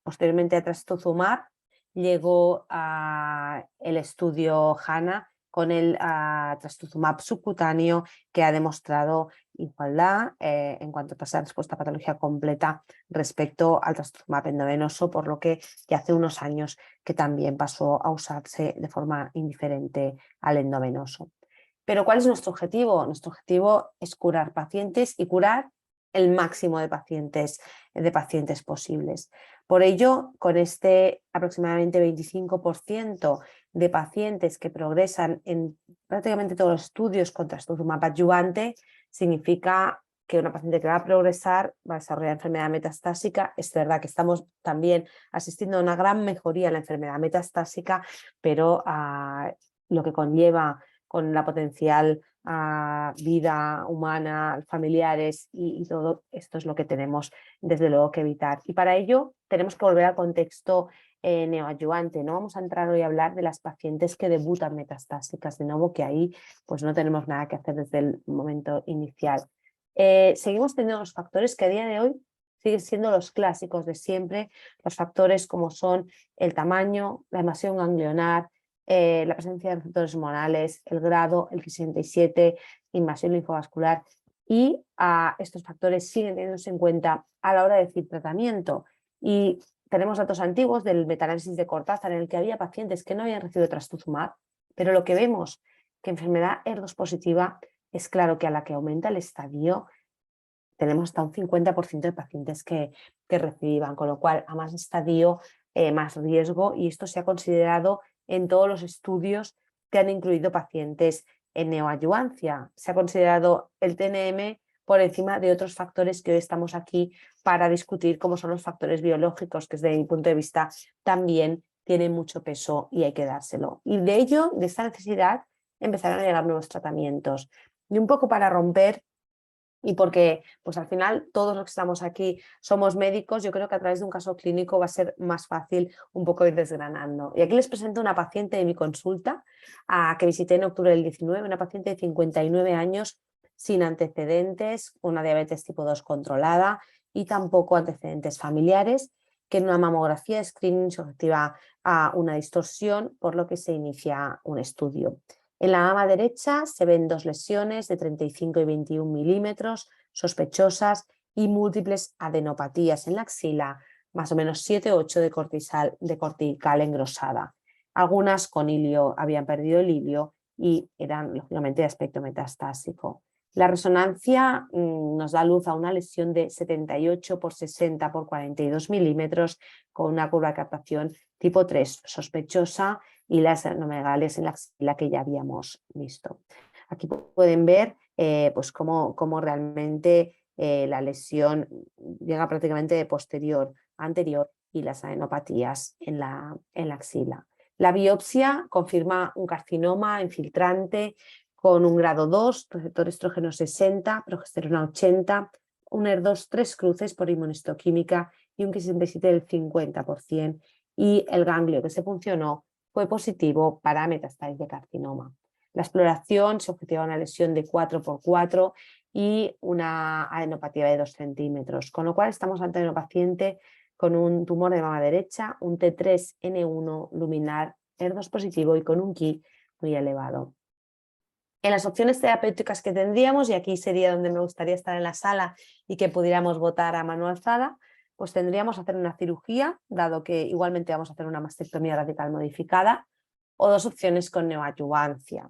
Posteriormente a trastuzumab llegó el estudio HANA con el trastuzumab subcutáneo, que ha demostrado igualdad en cuanto a tasa de respuesta a patología completa respecto al trastuzumab endovenoso, por lo que ya hace unos años que también pasó a usarse de forma indiferente al endovenoso. Pero ¿cuál es nuestro objetivo? Nuestro objetivo es curar pacientes y curar el máximo de pacientes posibles. Por ello, con este aproximadamente 25% de pacientes que progresan en prácticamente todos los estudios con trastuzumab adyuvante, significa que una paciente que va a progresar va a desarrollar enfermedad metastásica. Es verdad que estamos también asistiendo a una gran mejoría en la enfermedad metastásica, pero lo que conlleva con la potencial vida humana, familiares y todo esto es lo que tenemos desde luego que evitar. Y para ello tenemos que volver al contexto neoadyuvante. No vamos a entrar hoy a hablar de las pacientes que debutan metastásicas, de nuevo que ahí pues no tenemos nada que hacer desde el momento inicial. Seguimos teniendo los factores que a día de hoy siguen siendo los clásicos de siempre, los factores como son el tamaño, la invasión ganglionar, la presencia de receptores hormonales, el grado, el Ki67, invasión linfovascular, y estos factores siguen teniéndose en cuenta a la hora de decir tratamiento. Y tenemos datos antiguos del metaanálisis de Cortázar en el que había pacientes que no habían recibido trastuzumab, pero lo que vemos que enfermedad ER2 positiva es claro que a la que aumenta el estadio tenemos hasta un 50% de pacientes que reciban, con lo cual a más estadio, más riesgo, y esto se ha considerado en todos los estudios que han incluido pacientes en neoadyuvancia. Se ha considerado el TNM por encima de otros factores que hoy estamos aquí para discutir, como son los factores biológicos, que desde mi punto de vista también tienen mucho peso y hay que dárselo. Y de ello, de esta necesidad, empezaron a llegar nuevos tratamientos. Y un poco para romper, y porque pues al final todos los que estamos aquí somos médicos, yo creo que a través de un caso clínico va a ser más fácil un poco ir desgranando. Y aquí les presento una paciente de mi consulta que visité en octubre del 19, una paciente de 59 años sin antecedentes, una diabetes tipo 2 controlada y tampoco antecedentes familiares, que en una mamografía de screening se objetiva a una distorsión, por lo que se inicia un estudio. En la mama derecha se ven dos lesiones de 35 y 21 milímetros sospechosas y múltiples adenopatías en la axila, más o menos 7 o 8 de cortical engrosada. Algunas con hilio, habían perdido el hilio y eran lógicamente de aspecto metastásico. La resonancia nos da luz a una lesión de 78 por 60 por 42 milímetros con una curva de captación tipo 3 sospechosa y las adenomegalias en la axila que ya habíamos visto. Aquí pueden ver pues cómo realmente la lesión llega prácticamente de posterior a anterior y las adenopatías en la axila. La biopsia confirma un carcinoma infiltrante con un grado 2, receptor estrógeno 60, progesterona 80, un ER2 3 cruces por inmunistoquímica y un Ki67 del 50%, y el ganglio que se funcionó fue positivo para metástasis de carcinoma. La exploración se objetiva una lesión de 4x4 y una adenopatía de 2 centímetros, con lo cual estamos ante una paciente con un tumor de mama derecha, un T3N1 luminar ER2 positivo y con un Ki muy elevado. En las opciones terapéuticas que tendríamos, y aquí sería donde me gustaría estar en la sala y que pudiéramos votar a mano alzada, pues tendríamos hacer una cirugía, dado que igualmente vamos a hacer una mastectomía radical modificada, o dos opciones con neoadyuvancia.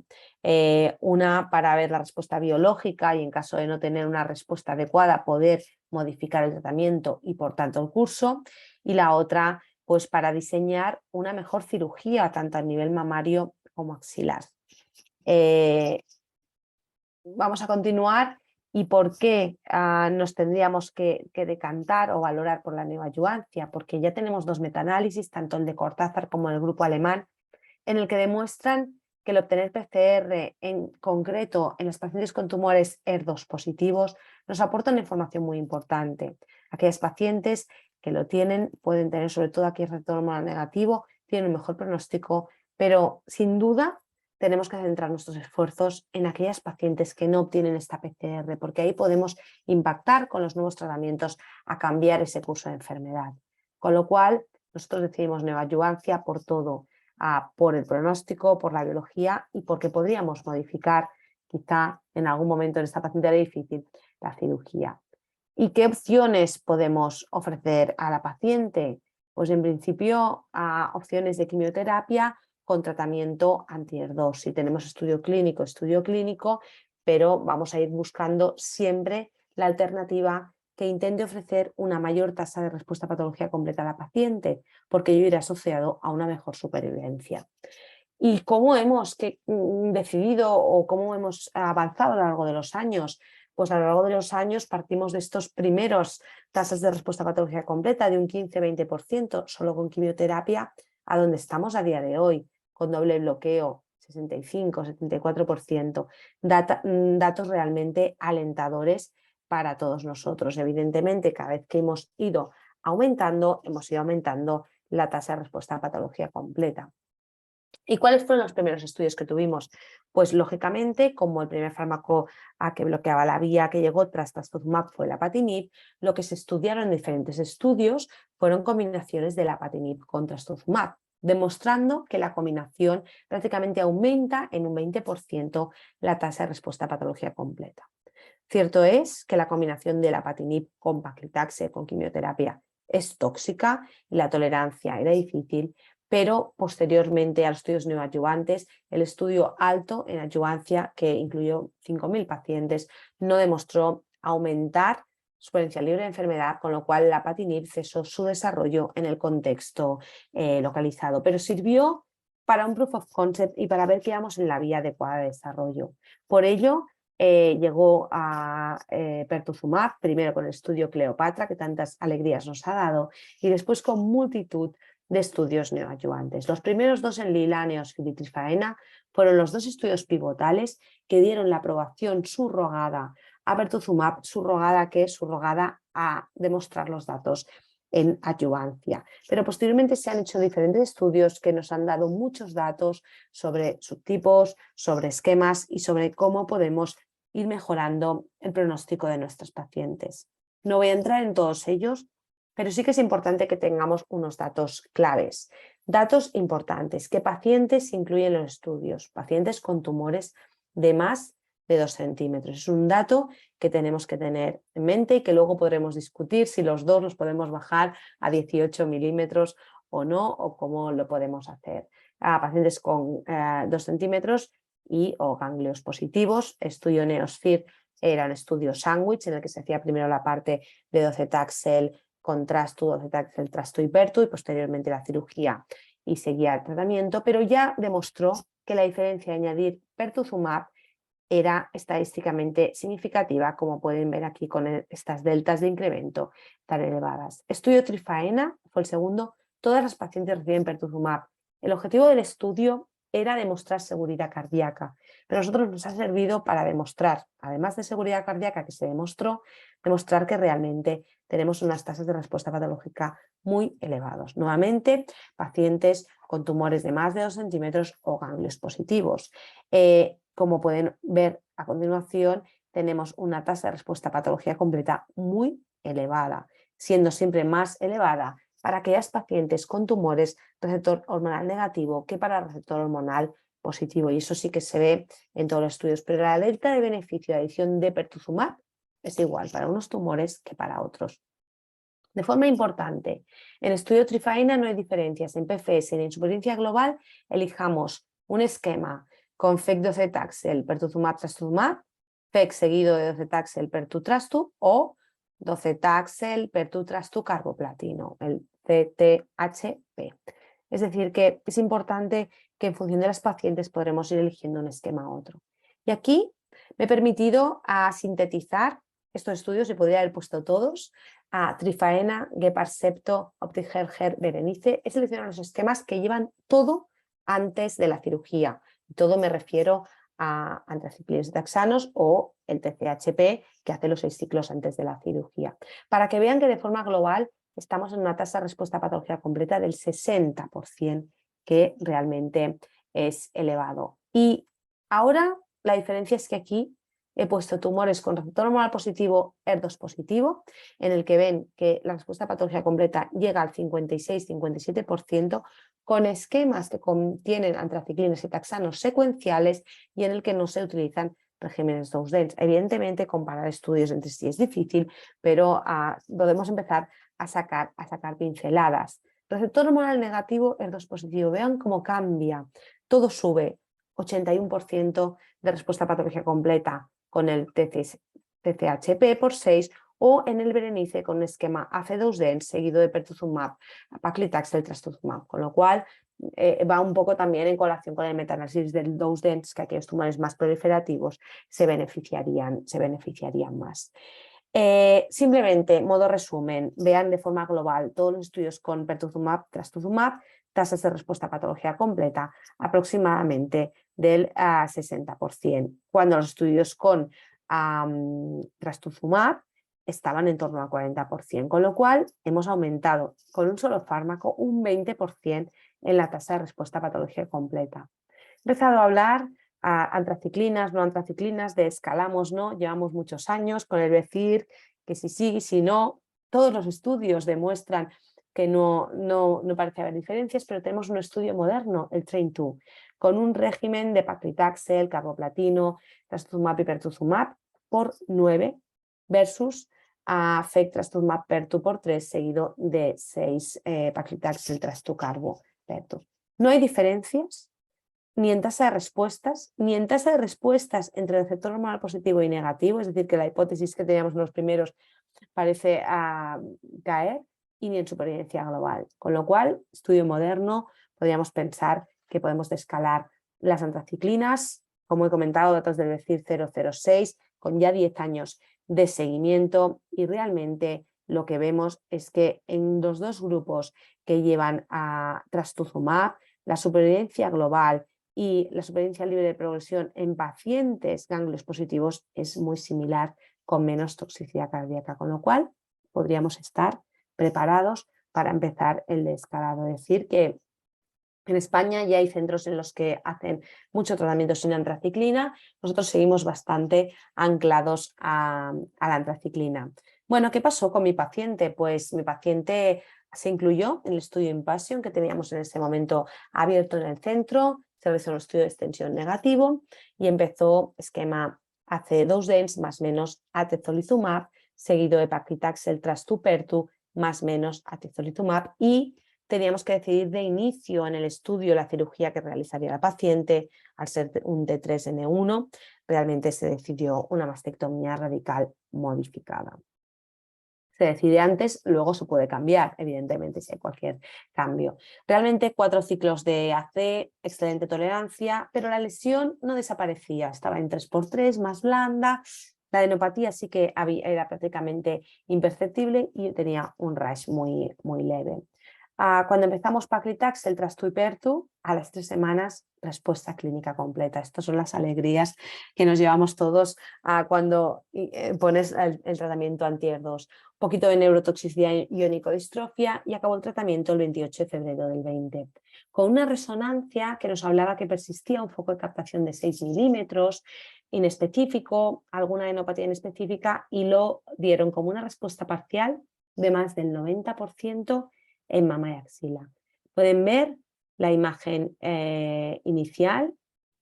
Una para ver la respuesta biológica y en caso de no tener una respuesta adecuada poder modificar el tratamiento y por tanto el curso, y la otra pues para diseñar una mejor cirugía tanto a nivel mamario como axilar. Vamos a continuar. ¿Y por qué nos tendríamos que decantar o valorar por la neoadyuvancia? Porque ya tenemos dos metaanálisis, tanto el de Cortázar como el grupo alemán, en el que demuestran que el obtener PCR en concreto en los pacientes con tumores ER2 positivos nos aporta una información muy importante. Aquellas pacientes que lo tienen pueden tener, sobre todo aquí el receptor hormonal negativo, tienen un mejor pronóstico, pero sin duda tenemos que centrar nuestros esfuerzos en aquellas pacientes que no obtienen esta PCR, porque ahí podemos impactar con los nuevos tratamientos a cambiar ese curso de enfermedad. Con lo cual, nosotros decidimos neoadyuvancia por todo, por el pronóstico, por la biología y porque podríamos modificar, quizá en algún momento en esta paciente era difícil, la cirugía. ¿Y qué opciones podemos ofrecer a la paciente? Pues en principio opciones de quimioterapia con tratamiento anti-HER2. Si tenemos estudio clínico, pero vamos a ir buscando siempre la alternativa que intente ofrecer una mayor tasa de respuesta a patología completa a la paciente, porque ello irá asociado a una mejor supervivencia. ¿Y cómo hemos decidido o cómo hemos avanzado a lo largo de los años? Pues a lo largo de los años partimos de estos primeros tasas de respuesta a patología completa de un 15-20% solo con quimioterapia, a donde estamos a día de hoy, con doble bloqueo, 65-74%. Datos realmente alentadores para todos nosotros. Evidentemente, cada vez que hemos ido aumentando la tasa de respuesta a patología completa. ¿Y cuáles fueron los primeros estudios que tuvimos? Pues lógicamente, como el primer fármaco que bloqueaba la vía que llegó tras trastuzumab fue el apatinib, lo que se estudiaron en diferentes estudios fueron combinaciones del apatinib con trastuzumab, demostrando que la combinación prácticamente aumenta en un 20% la tasa de respuesta a patología completa. Cierto es que la combinación del apatinib con paclitaxel, con quimioterapia, es tóxica y la tolerancia era difícil, pero posteriormente a los estudios neoadyuvantes, el estudio alto en adyuvancia, que incluyó 5.000 pacientes, no demostró aumentar su potencial libre de enfermedad, con lo cual el apatinib cesó su desarrollo en el contexto localizado, pero sirvió para un proof of concept y para ver que íbamos en la vía adecuada de desarrollo. Por ello, llegó a pertuzumab, primero con el estudio Cleopatra, que tantas alegrías nos ha dado, y después con multitud de estudios neoadyuvantes. Los primeros dos en lila, Neosfil y Trifaena, fueron los dos estudios pivotales que dieron la aprobación subrogada a pertuzumab, subrogada a demostrar los datos en adyuvancia. Pero posteriormente se han hecho diferentes estudios que nos han dado muchos datos sobre subtipos, sobre esquemas y sobre cómo podemos ir mejorando el pronóstico de nuestros pacientes. No voy a entrar en todos ellos, pero sí que es importante que tengamos unos datos claves. Datos importantes. ¿Qué pacientes se incluyen en los estudios? Pacientes con tumores de más de 2 centímetros. Es un dato que tenemos que tener en mente y que luego podremos discutir si los dos los podemos bajar a 18 milímetros o no, o cómo lo podemos hacer. Pacientes con 2 centímetros o ganglios positivos. Estudio Neosphere era un estudio sándwich en el que se hacía primero la parte de docetaxel con trastu, docetaxel, trastu y pertu, y posteriormente la cirugía y seguía el tratamiento, pero ya demostró que la diferencia de añadir pertuzumab era estadísticamente significativa, como pueden ver aquí con estas deltas de incremento tan elevadas. Estudio Trifaena fue el segundo. Todas las pacientes reciben pertuzumab. El objetivo del estudio era demostrar seguridad cardíaca, pero a nosotros nos ha servido para demostrar, además de seguridad cardíaca que se demostró, demostrar que realmente tenemos unas tasas de respuesta patológica muy elevadas. Nuevamente, pacientes con tumores de más de 2 centímetros o ganglios positivos. Como pueden ver a continuación, tenemos una tasa de respuesta a patología completa muy elevada, siendo siempre más elevada para aquellas pacientes con tumores receptor hormonal negativo que para receptor hormonal positivo. Y eso sí que se ve en todos los estudios. Pero la delta de beneficio de adición de pertuzumab es igual para unos tumores que para otros. De forma importante, en estudio Trifaena no hay diferencias en PFS ni en supervivencia global. Elijamos un esquema con FEC docetaxel, pertuzumab, trastuzumab, FEC seguido de docetaxel, pertu, trastu o docetaxel, pertu, trastu, carboplatino, el CTHP. Es decir, que es importante que en función de las pacientes podremos ir eligiendo un esquema u otro. Y aquí me he permitido sintetizar estos estudios, y podría haber puesto todos, a Trifaena, Gepard, Septo, Optiger, Berenice. He seleccionado los esquemas que llevan todo antes de la cirugía. Todo me refiero a antraciclinos taxanos o el TCHP, que hace los 6 ciclos antes de la cirugía. Para que vean que de forma global estamos en una tasa de respuesta a patología completa del 60%, que realmente es elevado. Y ahora la diferencia es que aquí he puesto tumores con receptor hormonal positivo, HER2 positivo, en el que ven que la respuesta a patología completa llega al 56-57%, con esquemas que contienen antraciclinas y taxanos secuenciales y en el que no se utilizan regímenes dose-dense. Evidentemente, comparar estudios entre sí es difícil, pero podemos empezar a sacar pinceladas. Receptor hormonal negativo, HER2 positivo. Vean cómo cambia. Todo sube. 81% de respuesta a patología completa con el TCHP por 6 o en el Berenice con un esquema AC2-DENS seguido de pertuzumab, paclitaxel, trastuzumab, con lo cual va un poco también en colación con el metaanálisis del dose-dense, que aquellos tumores más proliferativos se beneficiarían más. Simplemente, modo resumen, vean de forma global todos los estudios con pertuzumab, trastuzumab, tasas de respuesta a patología completa aproximadamente del 60%, cuando los estudios con trastuzumab estaban en torno al 40%, con lo cual hemos aumentado con un solo fármaco un 20% en la tasa de respuesta a patología completa. He empezado a hablar antraciclinas, no antraciclinas, de escalamos, no, llevamos muchos años con el decir que si sí, no, todos los estudios demuestran que no parece haber diferencias, pero tenemos un estudio moderno, el TRAIN2, con un régimen de paclitaxel, carboplatino, trastuzumab y pertuzumab por 9 versus FEC trastuzumab pertu por 3 seguido de 6 paclitaxel trastucarbo pertu. No hay diferencias ni en tasa de respuestas, ni en tasa de respuestas entre receptor hormonal positivo y negativo, es decir, que la hipótesis que teníamos en los primeros parece caer, y ni en supervivencia global. Con lo cual, estudio moderno, podríamos pensar que podemos descalar las antraciclinas, como he comentado, datos del BECIR 006, con ya 10 años de seguimiento, y realmente lo que vemos es que en los dos grupos que llevan a trastuzumab, la supervivencia global y la supervivencia libre de progresión en pacientes ganglios positivos es muy similar, con menos toxicidad cardíaca, con lo cual podríamos estar preparados para empezar el descalado. Es decir, que en España ya hay centros en los que hacen mucho tratamiento sin antraciclina. Nosotros seguimos bastante anclados a la antraciclina. Bueno, ¿qué pasó con mi paciente? Pues mi paciente se incluyó en el estudio IMPASSION que teníamos en ese momento abierto en el centro, se realizó un estudio de extensión negativo y empezó esquema AC2-DENS más menos atezolizumab, seguido de paclitaxel trastupertu más menos atezolizumab, y teníamos que decidir de inicio en el estudio la cirugía que realizaría la paciente. Al ser un T3N1, realmente se decidió una mastectomía radical modificada. Se decide antes, luego se puede cambiar, evidentemente, si hay cualquier cambio. Realmente 4 ciclos de AC, excelente tolerancia, pero la lesión no desaparecía, estaba en 3×3, más blanda. La adenopatía sí que era prácticamente imperceptible y tenía un rash muy, muy leve. Cuando empezamos paclitaxel, trastu y pertu, a las 3 semanas respuesta clínica completa. Estas son las alegrías que nos llevamos todos cuando pones el tratamiento anti-HER2. Un poquito de neurotoxicidad iónico-distrofia, y acabó el tratamiento el 28 de febrero del 20, con una resonancia que nos hablaba que persistía un foco de captación de 6 milímetros, inespecífico, alguna adenopatía inespecífica, y lo dieron como una respuesta parcial de más del 90% en mama y axila. Pueden ver la imagen inicial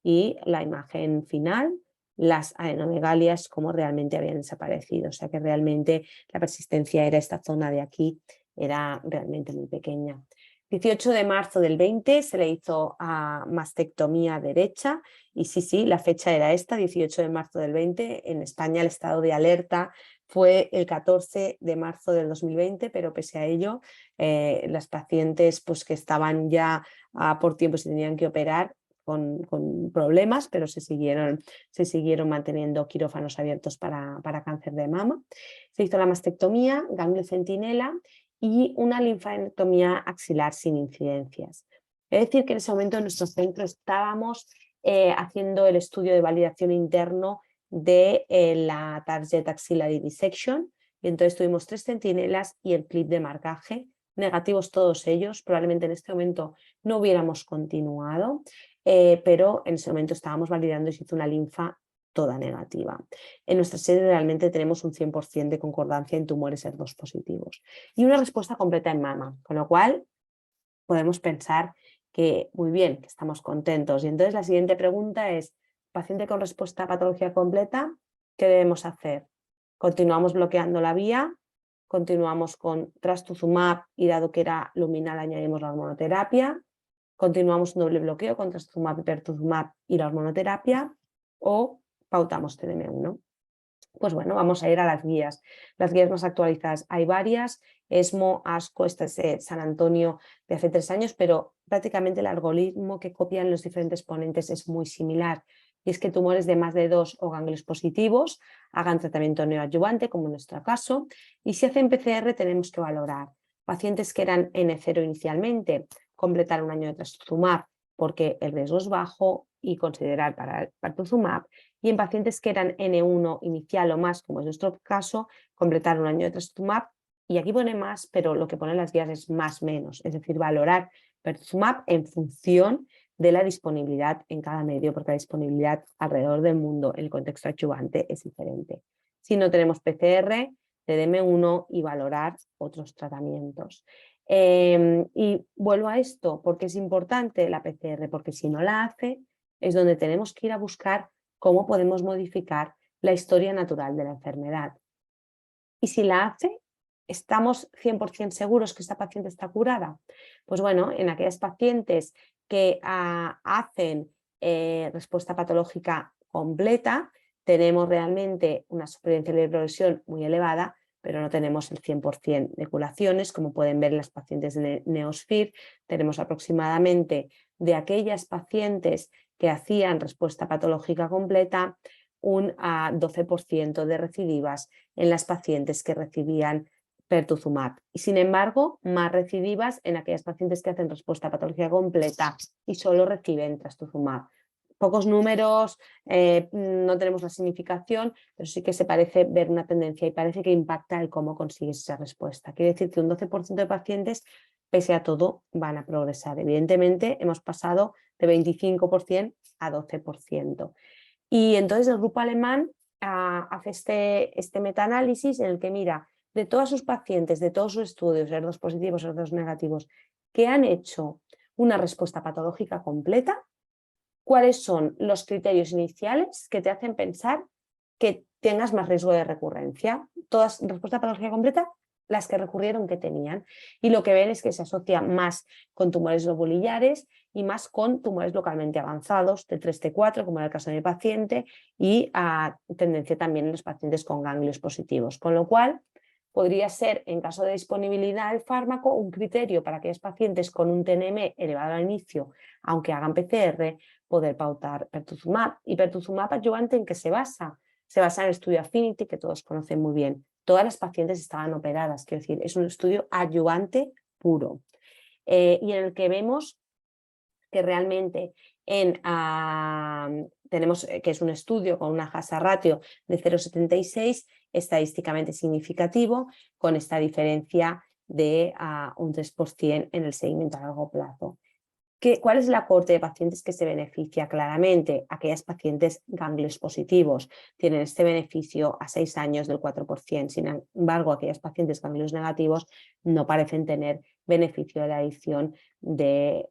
y la imagen final, las adenomegalias como realmente habían desaparecido, o sea que realmente la persistencia era esta zona de aquí, era realmente muy pequeña. 18 de marzo del 20 se le hizo mastectomía derecha, y sí, la fecha era esta, 18 de marzo del 20, en España el estado de alerta fue el 14 de marzo del 2020, pero pese a ello, las pacientes pues, que estaban ya por tiempo se tenían que operar con problemas, pero se siguieron manteniendo quirófanos abiertos para cáncer de mama. Se hizo la mastectomía, ganglio centinela y una linfadenectomía axilar sin incidencias. Es decir, que en ese momento en nuestro centro estábamos haciendo el estudio de validación interno de la Target Axillary Dissection, y entonces tuvimos 3 centinelas y el clip de marcaje, negativos todos ellos. Probablemente en este momento no hubiéramos continuado, pero en ese momento estábamos validando y se hizo una linfa toda negativa. En nuestra serie realmente tenemos un 100% de concordancia en tumores ER2 positivos y una respuesta completa en mama, con lo cual podemos pensar que muy bien, que estamos contentos. Y entonces la siguiente pregunta es, paciente con respuesta a patología completa, ¿qué debemos hacer? ¿Continuamos bloqueando la vía? ¿Continuamos con trastuzumab y dado que era luminal añadimos la hormonoterapia? ¿Continuamos un doble bloqueo con trastuzumab y pertuzumab y la hormonoterapia? ¿O pautamos TDM1? Pues bueno, vamos a ir a las guías. Las guías más actualizadas hay varias, ESMO, ASCO, esta es de San Antonio de hace 3 años, pero prácticamente el algoritmo que copian los diferentes ponentes es muy similar. Y es que tumores de más de 2 o ganglios positivos hagan tratamiento neoadyuvante, como en nuestro caso, y si hacen PCR tenemos que valorar pacientes que eran N0 inicialmente, completar un año de trastuzumab porque el riesgo es bajo y considerar para el pertuzumab, y en pacientes que eran N1 inicial o más, como es nuestro caso, completar un año de trastuzumab, y aquí pone más, pero lo que ponen las guías es más menos, es decir, valorar pertuzumab en función de la disponibilidad en cada medio, porque la disponibilidad alrededor del mundo en el contexto adyuvante es diferente. Si no tenemos PCR, TDM1 y valorar otros tratamientos. Y vuelvo a esto, porque es importante la PCR, porque si no la hace, es donde tenemos que ir a buscar cómo podemos modificar la historia natural de la enfermedad. Y si la hace, ¿estamos 100% seguros que esta paciente está curada? Pues bueno, en aquellas pacientes que hacen respuesta patológica completa, tenemos realmente una supervivencia de progresión muy elevada, pero no tenemos el 100% de curaciones, como pueden ver las pacientes de NeoSphere. Tenemos aproximadamente de aquellas pacientes que hacían respuesta patológica completa, un 12% de recidivas en las pacientes que recibían pertuzumab. Y sin embargo, más recidivas en aquellas pacientes que hacen respuesta a patología completa y solo reciben trastuzumab. Pocos números, no tenemos la significación, pero sí que se parece ver una tendencia y parece que impacta el cómo consigues esa respuesta. Quiere decir que un 12% de pacientes, pese a todo, van a progresar. Evidentemente, hemos pasado de 25% a 12%. Y entonces el grupo alemán hace este metaanálisis en el que mira de todas sus pacientes, de todos sus estudios, ER2 positivos, ER2 negativos, que han hecho una respuesta patológica completa, cuáles son los criterios iniciales que te hacen pensar que tengas más riesgo de recurrencia. Todas, respuesta patológica completa, las que recurrieron que tenían. Y lo que ven es que se asocia más con tumores lobulillares y más con tumores localmente avanzados, T3, T4, como en el caso de mi paciente, y tendencia también en los pacientes con ganglios positivos. Con lo cual, podría ser, en caso de disponibilidad del fármaco, un criterio para aquellos pacientes con un TNM elevado al inicio, aunque hagan PCR, poder pautar pertuzumab. ¿Y pertuzumab adyuvante en qué se basa? Se basa en el estudio Affinity, que todos conocen muy bien. Todas las pacientes estaban operadas, quiero decir, es un estudio adyuvante puro. Y en el que vemos que realmente tenemos que es un estudio con una hazard ratio de 0,76, estadísticamente significativo, con esta diferencia de un 3% en el seguimiento a largo plazo. ¿Cuál es la cohorte de pacientes que se beneficia? Claramente, aquellas pacientes ganglios positivos tienen este beneficio a 6 años del 4%. Sin embargo, aquellas pacientes ganglios negativos no parecen tener beneficio de la adición de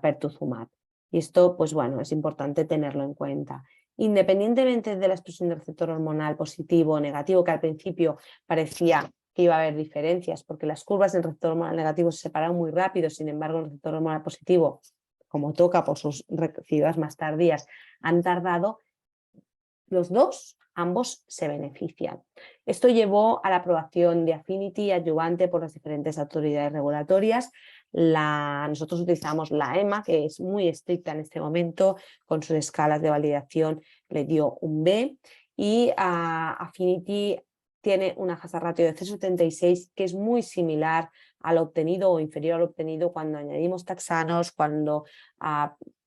pertuzumab. Y esto, pues bueno, es importante tenerlo en cuenta. Independientemente de la expresión del receptor hormonal positivo o negativo, que al principio parecía que iba a haber diferencias, porque las curvas del receptor hormonal negativo se separaron muy rápido, sin embargo el receptor hormonal positivo, como toca por sus recidivas más tardías, han tardado, ambos se benefician. Esto llevó a la aprobación de Affinity adyuvante por las diferentes autoridades regulatorias. Nosotros utilizamos la EMA, que es muy estricta en este momento, con sus escalas de validación le dio un B, y Affinity tiene una hazard ratio de 0,76 que es muy similar al obtenido o inferior al obtenido cuando añadimos taxanos, cuando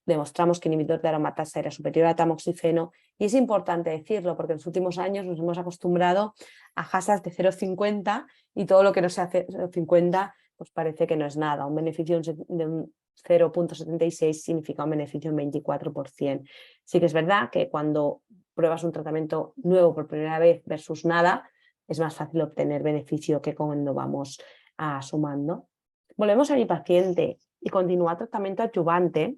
demostramos que el inhibidor de aromatasa era superior a tamoxifeno. Y es importante decirlo porque en los últimos años nos hemos acostumbrado a hazards de 0,50 y todo lo que no se hace 0,50 pues parece que no es nada. Un beneficio de un 0,76 significa un beneficio en 24%. Sí que es verdad que cuando pruebas un tratamiento nuevo por primera vez versus nada, es más fácil obtener beneficio que cuando vamos sumando. Volvemos a mi paciente y continúa tratamiento adyuvante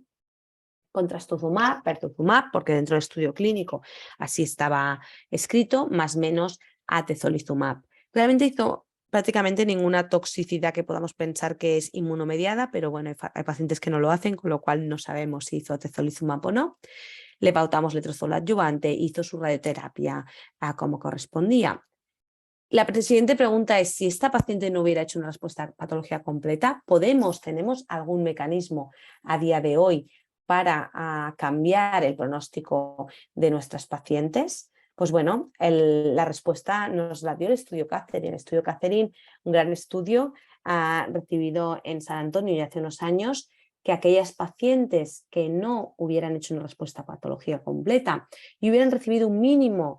con trastuzumab, pertuzumab, porque dentro del estudio clínico así estaba escrito, más menos atezolizumab. Realmente hizo prácticamente ninguna toxicidad que podamos pensar que es inmunomediada, pero bueno, hay pacientes que no lo hacen, con lo cual no sabemos si hizo atezolizumab o no. Le pautamos letrozol adyuvante, hizo su radioterapia como correspondía. La siguiente pregunta es, si esta paciente no hubiera hecho una respuesta a patología completa, ¿tenemos algún mecanismo a día de hoy para cambiar el pronóstico de nuestras pacientes? Pues bueno, la respuesta nos la dio el estudio Catherine. El estudio Catherine, un gran estudio recibido en San Antonio ya hace unos años, que aquellas pacientes que no hubieran hecho una respuesta a patología completa y hubieran recibido un mínimo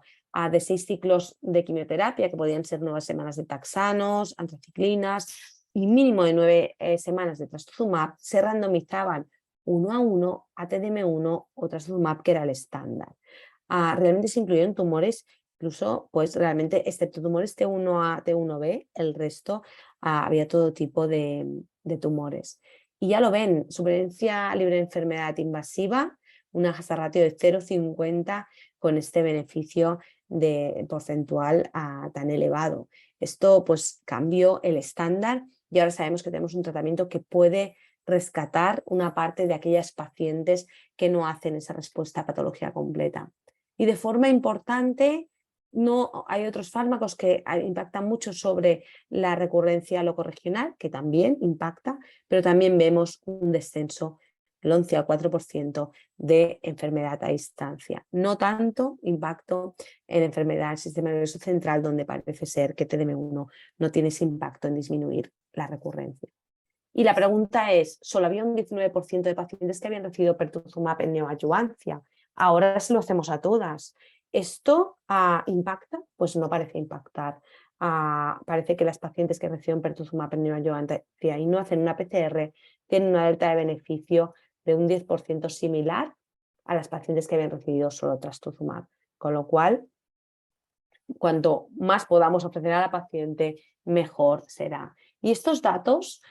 de 6 ciclos de quimioterapia, que podían ser 9 semanas de taxanos, antraciclinas y mínimo de 9 semanas de trastuzumab, se randomizaban 1 a 1 a TDM1 o trastuzumab, que era el estándar. Realmente se incluyeron tumores, incluso pues realmente excepto tumores T1A, T1B, el resto había todo tipo de tumores. Y ya lo ven, supervivencia libre de enfermedad invasiva, una hazard ratio de 0,50 con este beneficio porcentual tan elevado. Esto pues cambió el estándar y ahora sabemos que tenemos un tratamiento que puede rescatar una parte de aquellas pacientes que no hacen esa respuesta a patología completa. Y de forma importante, no hay otros fármacos que impactan mucho sobre la recurrencia locorregional, que también impacta, pero también vemos un descenso del 11 al 4% de enfermedad a distancia. No tanto impacto en enfermedad del sistema nervioso central, donde parece ser que TDM1 no tiene ese impacto en disminuir la recurrencia. Y la pregunta es, solo había un 19% de pacientes que habían recibido pertuzumab en neoadjuvancia. Ahora se lo hacemos a todas. ¿Esto impacta? Pues no parece impactar. Parece que las pacientes que reciben pertuzumab en neoadjuvancia y no hacen una PCR tienen una alerta de beneficio de un 10% similar a las pacientes que habían recibido solo trastuzumab. Con lo cual, cuanto más podamos ofrecer a la paciente, mejor será. Y estos datos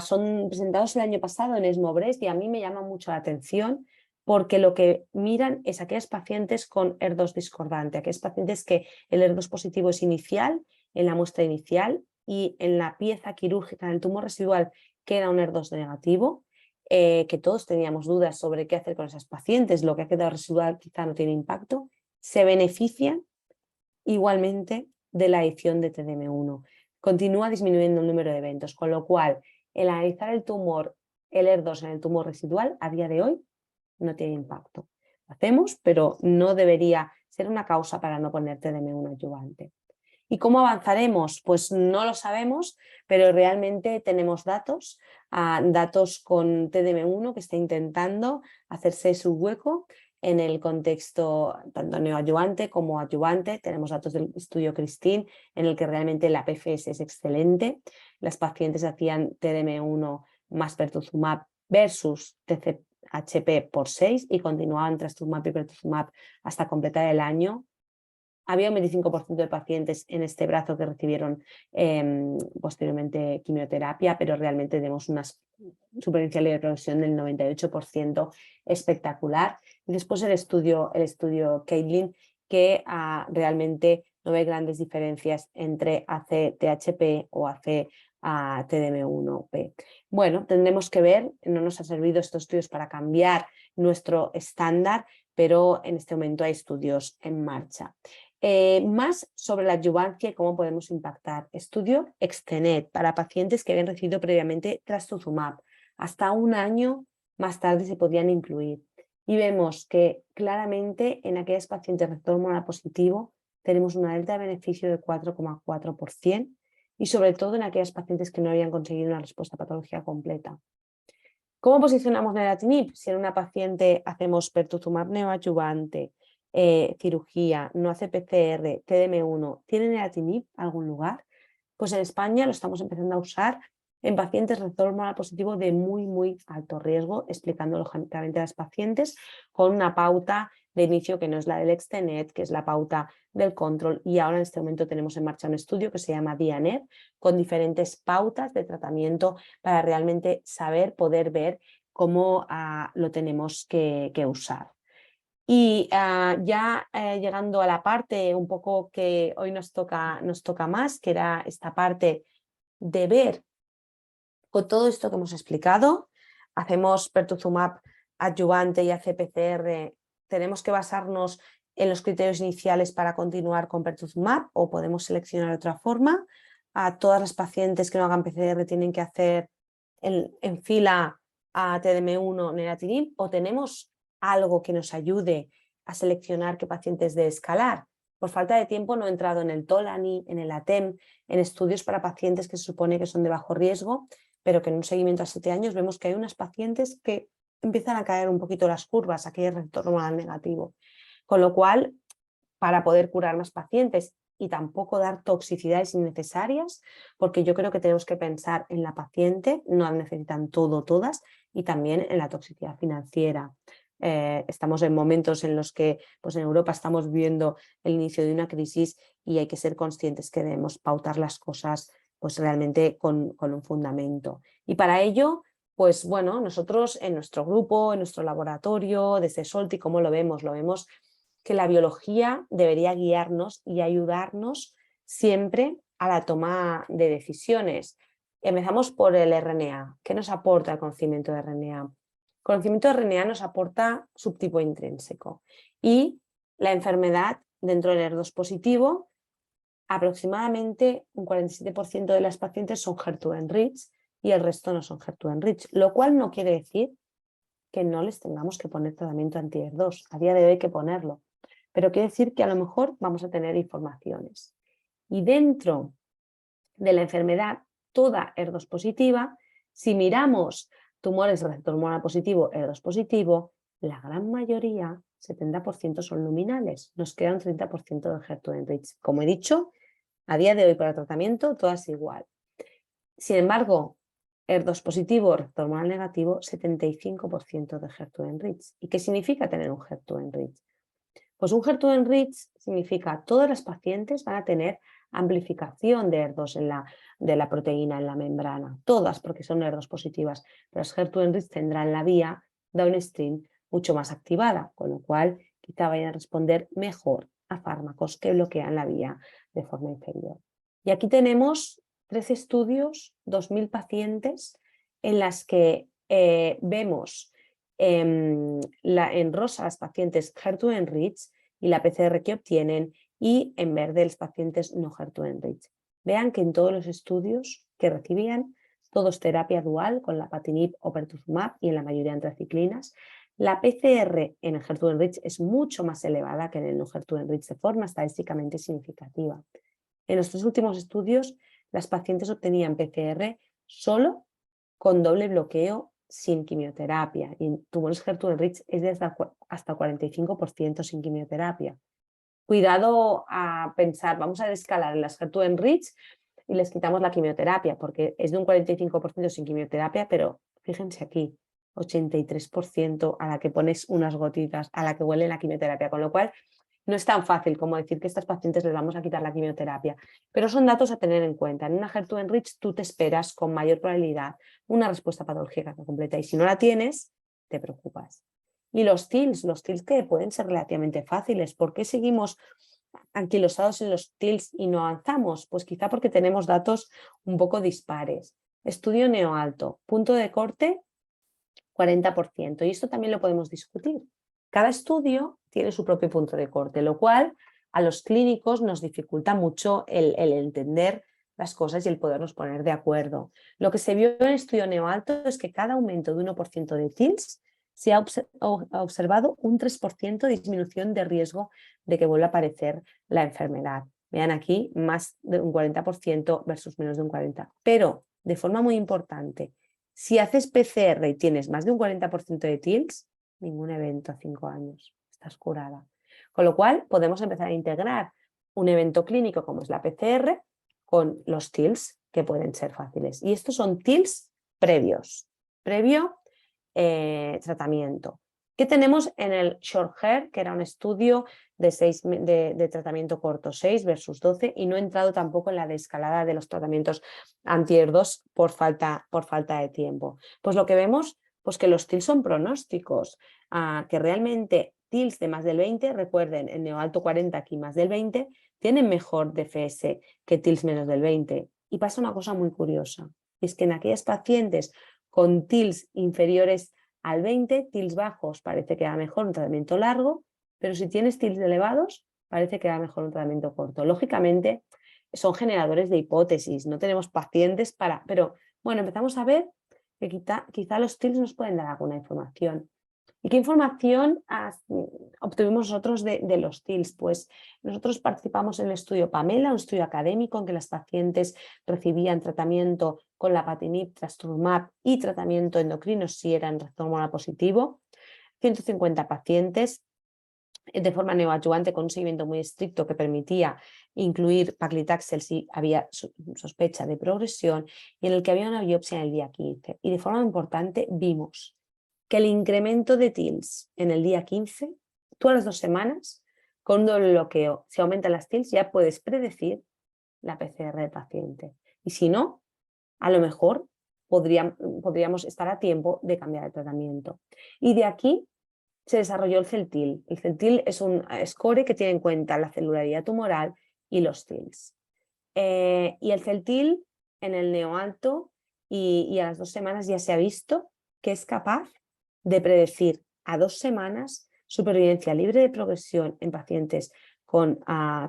son presentados el año pasado en ESMO Breast y a mí me llama mucho la atención porque lo que miran es aquellas pacientes con ER2 discordante, aquellas pacientes que el ER2 positivo es inicial en la muestra inicial y en la pieza quirúrgica del tumor residual queda un ER2 negativo, que todos teníamos dudas sobre qué hacer con esas pacientes, lo que ha quedado residual quizá no tiene impacto, se benefician igualmente de la adición de TDM1. Continúa disminuyendo el número de eventos, con lo cual el analizar el tumor, el ER2 en el tumor residual, a día de hoy no tiene impacto. Lo hacemos, pero no debería ser una causa para no poner TDM1 adyuvante. ¿Y cómo avanzaremos? Pues no lo sabemos, pero realmente tenemos datos, datos con TDM1 que está intentando hacerse su hueco en el contexto tanto neoadyuvante como adyuvante. Tenemos datos del estudio Christine en el que realmente la PFS es excelente. Las pacientes hacían TDM1 más pertuzumab versus TCHP por 6 y continuaban trastuzumab y pertuzumab hasta completar el año. Había un 25% de pacientes en este brazo que recibieron posteriormente quimioterapia, pero realmente tenemos una supervivencia libre de progresión del 98%, espectacular. Y después el estudio Caitlin, que realmente no ve grandes diferencias entre AC-THP o AC-TDM1P. Bueno, tendremos que ver, no nos ha servido estos estudios para cambiar nuestro estándar, pero en este momento hay estudios en marcha. Más sobre la adyuvancia y cómo podemos impactar. Estudio Extenet para pacientes que habían recibido previamente trastuzumab. Hasta un año más tarde se podían incluir. Y vemos que claramente en aquellas pacientes receptor hormonal positivo tenemos una alerta de beneficio de 4,4% y sobre todo en aquellas pacientes que no habían conseguido una respuesta a patología completa. ¿Cómo posicionamos neratinib? Si en una paciente hacemos pertuzumab neoadyuvante, cirugía, no hace PCR, TDM1, ¿tiene neratinib algún lugar? Pues en España lo estamos empezando a usar en pacientes receptor hormonal positivo de muy alto riesgo, explicándolo lógicamente a las pacientes con una pauta de inicio, que no es la del Extenet, que es la pauta del control, y ahora en este momento tenemos en marcha un estudio que se llama DIANET, con diferentes pautas de tratamiento para realmente saber, poder ver cómo lo tenemos que usar. Y ya llegando a la parte un poco que hoy nos toca más, que era esta parte de ver con todo esto que hemos explicado, hacemos pertuzumab adyuvante y ACPCR, ¿tenemos que basarnos en los criterios iniciales para continuar con pertuzumab o podemos seleccionar otra forma? A todas las pacientes que no hagan PCR tienen que hacer en fila a TDM1 neratinib, o tenemos algo que nos ayude a seleccionar qué pacientes de escalar. Por falta de tiempo no he entrado en el TOLANI, en el ATEM, en estudios para pacientes que se supone que son de bajo riesgo, pero que en un seguimiento a 7 años vemos que hay unas pacientes que empiezan a caer un poquito las curvas, aquí hay retorno hormonal negativo. Con lo cual, para poder curar más pacientes y tampoco dar toxicidades innecesarias, porque yo creo que tenemos que pensar en la paciente, no necesitan todo, todas, y también en la toxicidad financiera. Estamos en momentos en los que pues en Europa estamos viviendo el inicio de una crisis y hay que ser conscientes que debemos pautar las cosas pues realmente con un fundamento. Y para ello, pues bueno, nosotros en nuestro grupo, en nuestro laboratorio, desde Solti, ¿cómo lo vemos? Lo vemos que la biología debería guiarnos y ayudarnos siempre a la toma de decisiones. Empezamos por el RNA. ¿Qué nos aporta el conocimiento de RNA? El conocimiento de RNA nos aporta subtipo intrínseco y la enfermedad dentro del ER2 positivo, aproximadamente un 47% de las pacientes son HER2-enriched y el resto no son HER2-enriched, lo cual no quiere decir que no les tengamos que poner tratamiento anti-ER2. A día de hoy hay que ponerlo, pero quiere decir que a lo mejor vamos a tener informaciones. Y dentro de la enfermedad toda ER2 positiva, si miramos tumores de receptor hormonal positivo, ER2 positivo, la gran mayoría, 70% son luminales, nos queda un 30% de HER2-enriched. Como he dicho, a día de hoy para tratamiento todas igual. Sin embargo, ER2 positivo, receptor hormonal negativo, 75% de HER2-enriched. ¿Y qué significa tener un HER2-enriched? Pues un HER2-enriched significa que todas las pacientes van a tener amplificación de ER2 de la proteína en la membrana, todas porque son ER2 positivas, pero las HER2-enriched tendrán la vía downstream mucho más activada, con lo cual quizá vayan a responder mejor a fármacos que bloquean la vía de forma inferior. Y aquí tenemos 13 estudios, 2.000 pacientes, en las que vemos en rosa las pacientes HER2-enriched y la PCR que obtienen, y en verde los pacientes no HER2-enriched. Vean que en todos los estudios que recibían, todos terapia dual con lapatinib o pertuzumab y en la mayoría antraciclinas. La PCR en el HER2-enriched es mucho más elevada que en el no HER2-enriched de forma estadísticamente significativa. En nuestros últimos estudios, las pacientes obtenían PCR solo con doble bloqueo sin quimioterapia, y en tumores HER2-enriched es de hasta 45% sin quimioterapia. Cuidado a pensar, vamos a escalar en las HER2-enriched y les quitamos la quimioterapia, porque es de un 45% sin quimioterapia, pero fíjense aquí, 83% a la que pones unas gotitas, a la que huele la quimioterapia, con lo cual no es tan fácil como decir que a estas pacientes les vamos a quitar la quimioterapia, pero son datos a tener en cuenta. En una HER2-enriched tú te esperas con mayor probabilidad una respuesta patológica completa, y si no la tienes, te preocupas. Y los TILs que pueden ser relativamente fáciles. ¿Por qué seguimos anquilosados en los TILs y no avanzamos? Pues quizá porque tenemos datos un poco dispares. Estudio neoalto, punto de corte 40%, y esto también lo podemos discutir. Cada estudio tiene su propio punto de corte, lo cual a los clínicos nos dificulta mucho el entender las cosas y el podernos poner de acuerdo. Lo que se vio en el estudio neoalto es que cada aumento de 1% de TILs se ha observado un 3% de disminución de riesgo de que vuelva a aparecer la enfermedad. Vean aquí, más de un 40% versus menos de un 40%. Pero, de forma muy importante, si haces PCR y tienes más de un 40% de TILs, ningún evento a 5 años, estás curada. Con lo cual, podemos empezar a integrar un evento clínico como es la PCR con los TILs, que pueden ser fáciles. Y estos son TILs previos, previo tratamiento. ¿Qué tenemos en el Short Hair? Que era un estudio de tratamiento corto, 6 versus 12, y no he entrado tampoco en la desescalada de los tratamientos anti-ER2 por falta de tiempo. Pues lo que vemos, pues que los TILs son pronósticos, que realmente TILs de más del 20, recuerden, en neoalto 40 aquí más del 20, tienen mejor DFS que TILs menos del 20. Y pasa una cosa muy curiosa, es que en aquellas pacientes con TILs inferiores al 20, TILs bajos parece que da mejor un tratamiento largo, pero si tienes TILs elevados, parece que da mejor un tratamiento corto. Lógicamente, son generadores de hipótesis, no tenemos pacientes para... Pero bueno, empezamos a ver que quizá los TILs nos pueden dar alguna información. ¿Y qué información obtuvimos nosotros de los TILs? Pues nosotros participamos en el estudio PAMELA, un estudio académico en que las pacientes recibían tratamiento con lapatinib, trastuzumab y tratamiento endocrino si eran receptor hormonal positivo. 150 pacientes de forma neoadyuvante con un seguimiento muy estricto que permitía incluir paclitaxel si había sospecha de progresión y en el que había una biopsia en el día 15. Y de forma importante vimos que el incremento de TILs en el día 15, tú a las 2 semanas, con un doble bloqueo, si aumentan las TILs ya puedes predecir la PCR del paciente. Y si no, a lo mejor podríamos estar a tiempo de cambiar el tratamiento. Y de aquí se desarrolló el CELTIL. El CELTIL es un score que tiene en cuenta la celularidad tumoral y los TILs. Y el CELTIL en el neoalto y a las 2 semanas ya se ha visto que es capaz de predecir a 2 semanas supervivencia libre de progresión en pacientes con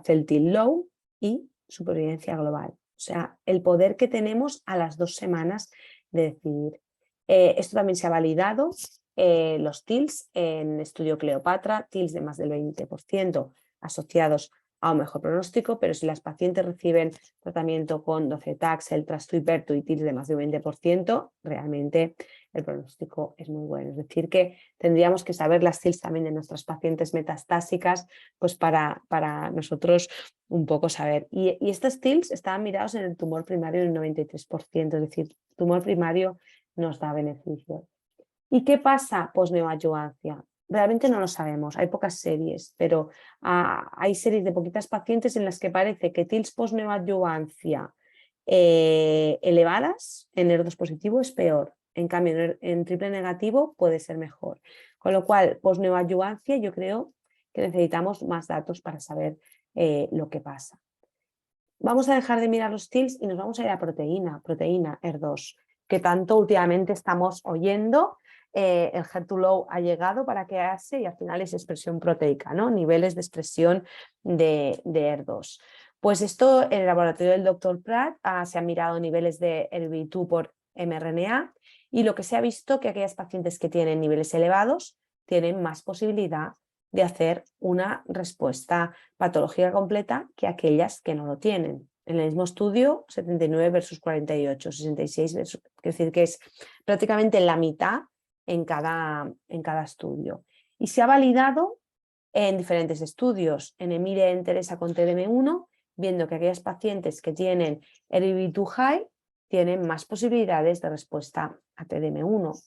CELTIL low y supervivencia global. O sea, el poder que tenemos a las 2 semanas de decidir. Esto también se ha validado, los TILs en estudio Cleopatra, TILs de más del 20% asociados a un mejor pronóstico, pero si las pacientes reciben tratamiento con docetaxel, trastuzumab y TILs de más del 20%, realmente el pronóstico es muy bueno. Es decir, que tendríamos que saber las TILs también de nuestras pacientes metastásicas, pues para nosotros un poco saber. Y estas TILs estaban mirados en el tumor primario en el 93%, es decir, tumor primario nos da beneficio. ¿Y qué pasa posneoadyuvancia? Realmente no lo sabemos, hay pocas series, pero hay series de poquitas pacientes en las que parece que TILs posneoadyuvancia elevadas en ER2 positivo es peor, en cambio en triple negativo puede ser mejor. Con lo cual, posneoadyuvancia yo creo que necesitamos más datos para saber lo que pasa. Vamos a dejar de mirar los TILs y nos vamos a ir a proteína ER2, que tanto últimamente estamos oyendo. El HER2-low ha llegado para quedarse y al final es expresión proteica, ¿no? Niveles de expresión de ER2. Pues esto en el laboratorio del Dr. Pratt se han mirado niveles de ERBB2 por mRNA y lo que se ha visto que aquellas pacientes que tienen niveles elevados tienen más posibilidad de hacer una respuesta patológica completa que aquellas que no lo tienen. En el mismo estudio, 79 versus 48, 66 versus... Es decir, que es prácticamente la mitad en cada estudio. Y se ha validado en diferentes estudios. En EMIRE en Teresa con TDM1, viendo que aquellas pacientes que tienen ERBB2 high tienen más posibilidades de respuesta a TDM1.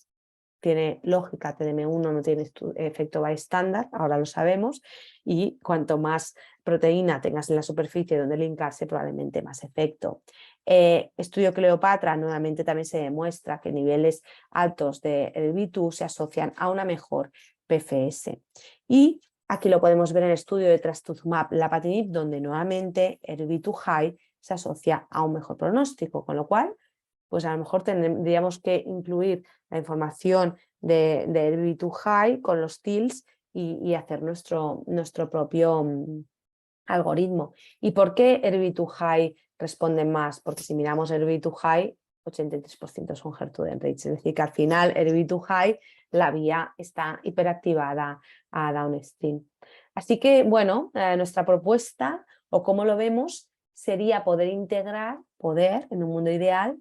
Tiene lógica, TDM1 no tiene efecto bystander, ahora lo sabemos, y cuanto más proteína tengas en la superficie donde linkarse, probablemente más efecto. Estudio Cleopatra, nuevamente también se demuestra que niveles altos de ERBB2 se asocian a una mejor PFS. Y aquí lo podemos ver en el estudio de trastuzumab lapatinib, donde nuevamente ERBB2 high se asocia a un mejor pronóstico, con lo cual pues a lo mejor tendríamos que incluir la información de ERBB2 high con los TILs y hacer nuestro propio algoritmo. ¿Y por qué ERBB2 high responde más? Porque si miramos ERBB2 high, 83% son HER2 enriched, es decir que al final ERBB2 high la vía está hiperactivada a downstream. Así que bueno, nuestra propuesta o cómo lo vemos sería poder integrar, en un mundo ideal,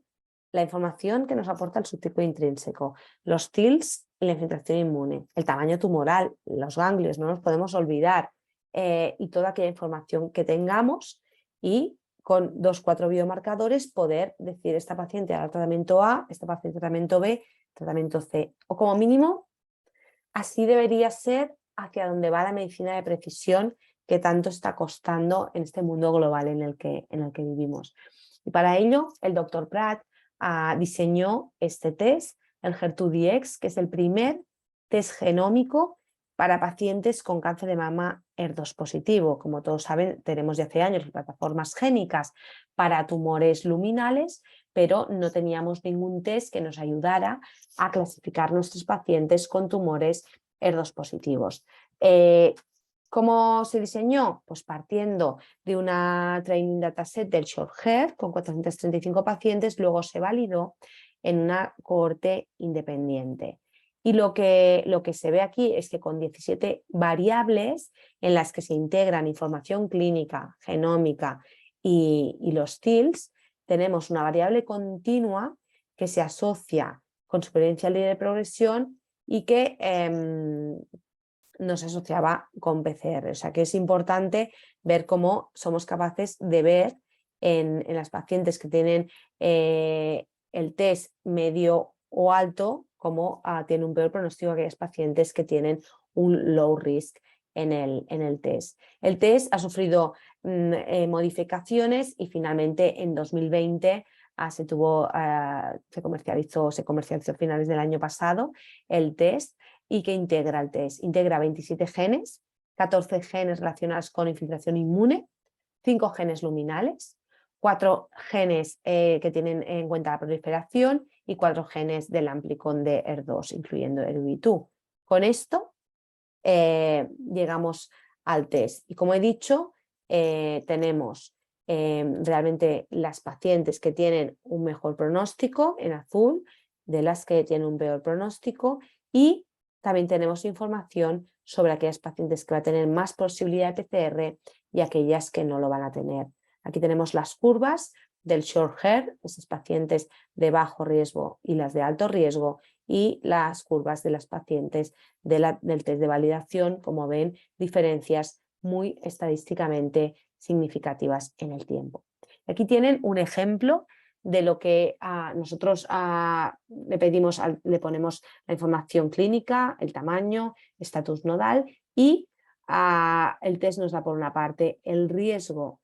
la información que nos aporta el subtipo intrínseco, los TILs y la infiltración inmune, el tamaño tumoral, los ganglios, no nos podemos olvidar, y toda aquella información que tengamos y con 2-4 biomarcadores poder decir esta paciente hará tratamiento A, esta paciente tratamiento B, tratamiento C, o como mínimo así debería ser hacia donde va la medicina de precisión que tanto está costando en este mundo global en el que vivimos. Y para ello, el doctor Pratt diseñó este test, el HER2-Dx, que es el primer test genómico para pacientes con cáncer de mama HER2 positivo. Como todos saben, tenemos ya hace años plataformas génicas para tumores luminales, pero no teníamos ningún test que nos ayudara a clasificar nuestros pacientes con tumores HER2 positivos. ¿Cómo se diseñó? Pues partiendo de una training dataset del ShortHER con 435 pacientes, luego se validó en una cohorte independiente. Y lo que se ve aquí es que con 17 variables en las que se integran información clínica, genómica y los TILs, tenemos una variable continua que se asocia con supervivencia libre de progresión y que nos asociaba con PCR. O sea que es importante ver cómo somos capaces de ver en las pacientes que tienen el test medio o alto, cómo tiene un peor pronóstico aquellas pacientes que tienen un low risk en el test. El test ha sufrido modificaciones y finalmente en 2020 se comercializó a finales del año pasado el test. ¿Y que integra el test? Integra 27 genes, 14 genes relacionados con infiltración inmune, 5 genes luminales, 4 genes que tienen en cuenta la proliferación y 4 genes del amplicón de HER2, incluyendo ERBB2. Con esto llegamos al test. Y como he dicho, tenemos realmente las pacientes que tienen un mejor pronóstico en azul, de las que tienen un peor pronóstico, y también tenemos información sobre aquellas pacientes que van a tener más posibilidad de PCR y aquellas que no lo van a tener. Aquí tenemos las curvas del ShortHER, esas pacientes de bajo riesgo y las de alto riesgo, y las curvas de las pacientes del test de validación, como ven, diferencias muy estadísticamente significativas en el tiempo. Aquí tienen un ejemplo de lo que nosotros le ponemos la información clínica, el tamaño, estatus nodal, y el test nos da por una parte el riesgo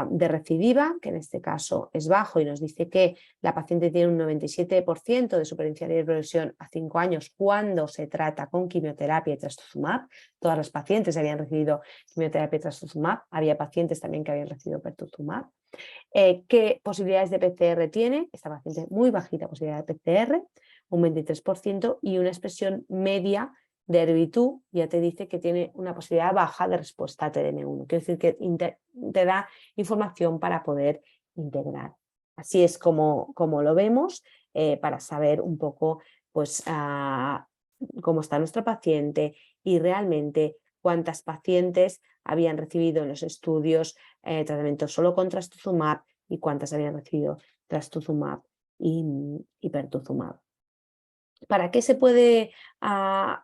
de recidiva, que en este caso es bajo y nos dice que la paciente tiene un 97% de supervivencia de progresión a 5 años cuando se trata con quimioterapia y trastuzumab. Todas las pacientes habían recibido quimioterapia y trastuzumab, había pacientes también que habían recibido pertuzumab. ¿Qué posibilidades de PCR tiene? Esta paciente muy bajita posibilidad de PCR, un 23%, y una expresión media de ERBB2 ya te dice que tiene una posibilidad baja de respuesta a TDM1. Quiere decir que te da información para poder integrar. Así es como lo vemos para saber un poco pues, cómo está nuestra paciente y realmente cuántas pacientes habían recibido en los estudios tratamiento solo con trastuzumab y cuántas habían recibido trastuzumab y pertuzumab. ¿Para qué se puede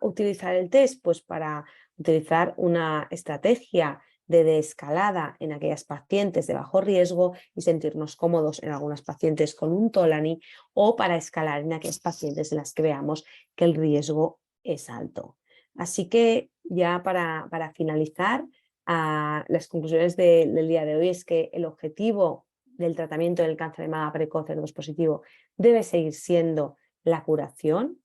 utilizar el test? Pues para utilizar una estrategia de desescalada en aquellas pacientes de bajo riesgo y sentirnos cómodos en algunas pacientes con un Tolani, o para escalar en aquellas pacientes en las que veamos que el riesgo es alto. Así que ya para finalizar, las conclusiones del día de hoy es que el objetivo del tratamiento del cáncer de mama precoz HER2 positivo debe seguir siendo la curación,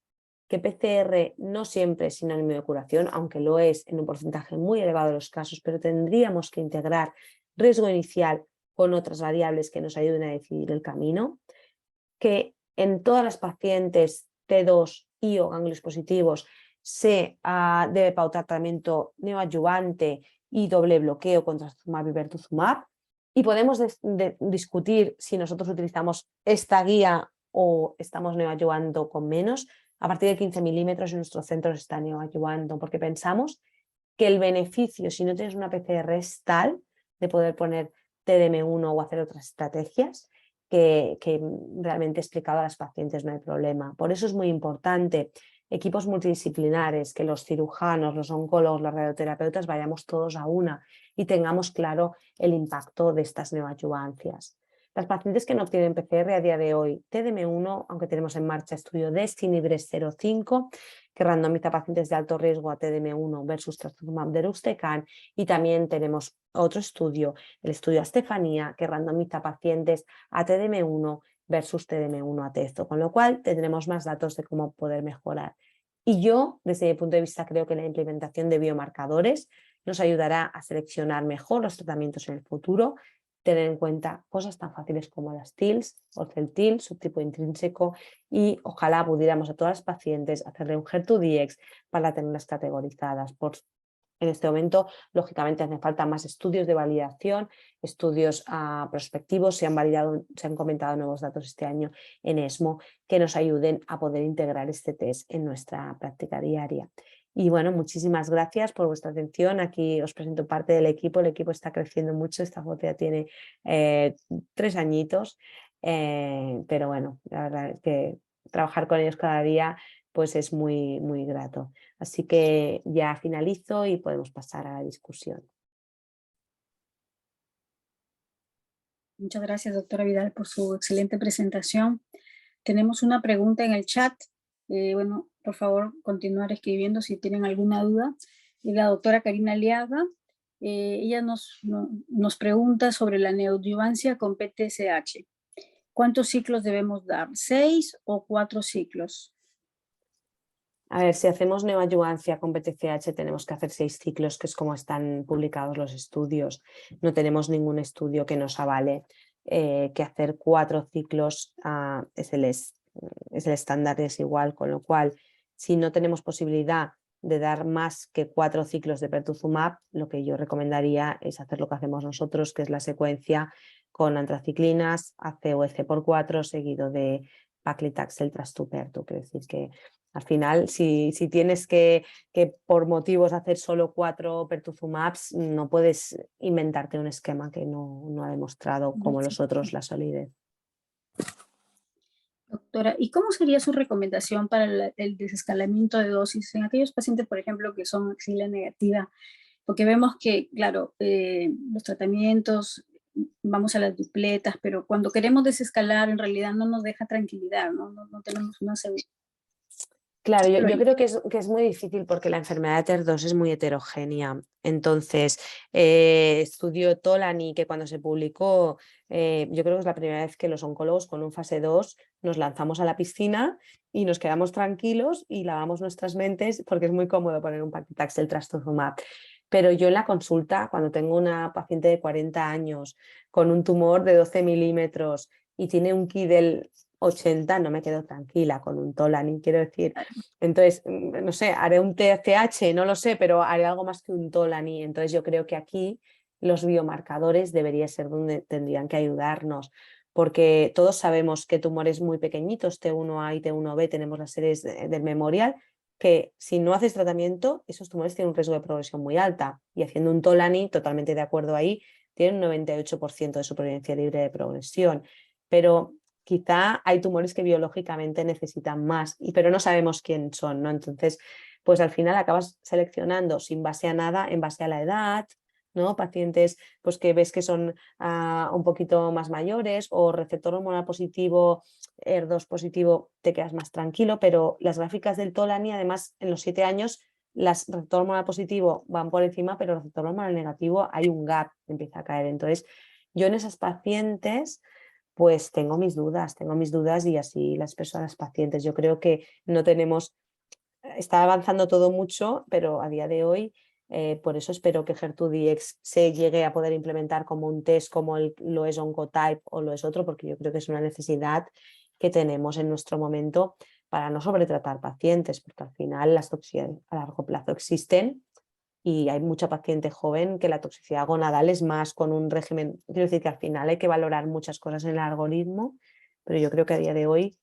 que PCR no siempre es sinónimo de curación, aunque lo es en un porcentaje muy elevado de los casos, pero tendríamos que integrar riesgo inicial con otras variables que nos ayuden a decidir el camino, que en todas las pacientes T2 y o ganglios positivos se debe pautar tratamiento neoadyuvante y doble bloqueo con trastuzumab y pertuzumab, y podemos discutir si nosotros utilizamos esta guía o estamos neoadyuvando con menos. A partir de 15 milímetros en nuestros centros está neoadyuvando, porque pensamos que el beneficio, si no tienes una PCR, es tal de poder poner TDM1 o hacer otras estrategias que realmente explicado a las pacientes no hay problema. Por eso es muy importante equipos multidisciplinares, que los cirujanos, los oncólogos, los radioterapeutas vayamos todos a una y tengamos claro el impacto de estas neoadyuvancias. Las pacientes que no tienen PCR a día de hoy, TDM1, aunque tenemos en marcha estudio Destiny 305, que randomiza pacientes de alto riesgo a TDM1 versus trastuzumab deruxtecan, y también tenemos otro estudio, el estudio Estefanía, que randomiza pacientes a TDM1 versus TDM1 atezo, con lo cual tendremos más datos de cómo poder mejorar. Y yo, desde mi punto de vista, creo que la implementación de biomarcadores nos ayudará a seleccionar mejor los tratamientos en el futuro, tener en cuenta cosas tan fáciles como las TILs o CELTIL, subtipo intrínseco, y ojalá pudiéramos a todas las pacientes hacerle un HER2-Dx para tenerlas categorizadas. En este momento, lógicamente, hacen falta más estudios de validación, estudios prospectivos. Se han comentado nuevos datos este año en ESMO que nos ayuden a poder integrar este test en nuestra práctica diaria. Y bueno, muchísimas gracias por vuestra atención. Aquí os presento parte del equipo. El equipo está creciendo mucho. Esta foto ya tiene 3 añitos, pero bueno, la verdad es que trabajar con ellos cada día pues es muy, muy grato. Así que ya finalizo y podemos pasar a la discusión. Muchas gracias, doctora Vidal, por su excelente presentación. Tenemos una pregunta en el chat. Bueno, por favor, continuar escribiendo si tienen alguna duda. La doctora Karina Aliaga, ella nos pregunta sobre la neoadyuvancia con PTCH. ¿Cuántos ciclos debemos dar? ¿6 o 4 ciclos? A ver, si hacemos neoadyuvancia con PTCH tenemos que hacer 6 ciclos, que es como están publicados los estudios. No tenemos ningún estudio que nos avale que hacer 4 ciclos es el estándar, es igual, con lo cual si no tenemos posibilidad de dar más que 4 ciclos de pertuzumab, lo que yo recomendaría es hacer lo que hacemos nosotros, que es la secuencia con antraciclinas, AC por 4 seguido de paclitaxel trastuperto. Quiero decir que al final, si tienes que por motivos hacer solo 4 pertuzumabs, no puedes inventarte un esquema que no ha demostrado como los otros la solidez. Doctora, ¿y cómo sería su recomendación para el desescalamiento de dosis en aquellos pacientes, por ejemplo, que son axila negativa? Porque vemos que, claro, los tratamientos, vamos a las dupletas, pero cuando queremos desescalar, en realidad no nos deja tranquilidad, no tenemos una seguridad. Claro, yo creo que es muy difícil porque la enfermedad de TER2 es muy heterogénea. Entonces, estudio Tolani, que cuando se publicó, yo creo que es la primera vez que los oncólogos con un fase 2 nos lanzamos a la piscina y nos quedamos tranquilos y lavamos nuestras mentes porque es muy cómodo poner un paclitaxel trastuzumab. Pero yo en la consulta, cuando tengo una paciente de 40 años con un tumor de 12 milímetros y tiene un Kidel 80, no me quedo tranquila con un Tolani, quiero decir. Entonces, no sé, haré un TCH, no lo sé, pero haré algo más que un Tolani. Entonces yo creo que aquí los biomarcadores debería ser donde tendrían que ayudarnos, porque todos sabemos que tumores muy pequeñitos, T1A y T1B, tenemos las series del Memorial, que si no haces tratamiento, esos tumores tienen un riesgo de progresión muy alta. Y haciendo un Tolani, totalmente de acuerdo ahí, tienen un 98% de supervivencia libre de progresión. Pero quizá hay tumores que biológicamente necesitan más, pero no sabemos quién son, ¿no? Entonces, pues al final acabas seleccionando sin base a nada, en base a la edad, ¿no? Pacientes pues que ves que son un poquito más mayores, o receptor hormonal positivo, ER2 positivo, te quedas más tranquilo, pero las gráficas del Tolani, además, en los 7 años, las receptor hormonal positivo van por encima, pero receptor hormonal negativo hay un gap, empieza a caer. Entonces, yo en esas pacientes pues tengo mis dudas y así las personas pacientes. Yo creo que no tenemos, está avanzando todo mucho, pero a día de hoy, por eso espero que HER2-Dx se llegue a poder implementar como un test como lo es Oncotype o lo es otro, porque yo creo que es una necesidad que tenemos en nuestro momento para no sobretratar pacientes, porque al final las toxicidades a largo plazo existen. Y hay mucha paciente joven que la toxicidad gonadal es más con un régimen. Quiero decir que al final hay que valorar muchas cosas en el algoritmo, pero yo creo que a día de hoy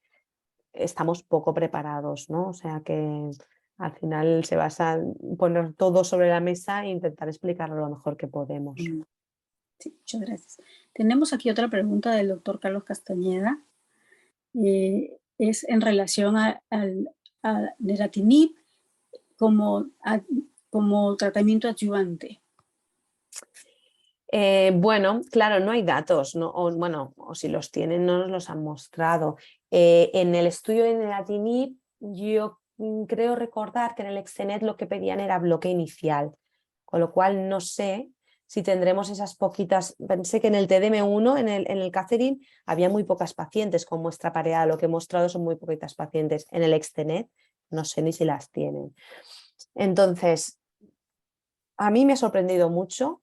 estamos poco preparados, ¿no? O sea que al final se basa en poner todo sobre la mesa e intentar explicarlo lo mejor que podemos. Sí, muchas gracias. Tenemos aquí otra pregunta del doctor Carlos Castañeda. Es en relación a neratinib como tratamiento adyuvante. Bueno, claro, no hay datos, ¿no? O si los tienen no nos los han mostrado. En el estudio de neratinib yo creo recordar que en el Extenet lo que pedían era bloque inicial, con lo cual no sé si tendremos esas poquitas. Pensé que en el TDM1, en el Catherine, había muy pocas pacientes con muestra pareada. Lo que he mostrado son muy poquitas pacientes. En el Extenet no sé ni si las tienen. Entonces, a mí me ha sorprendido mucho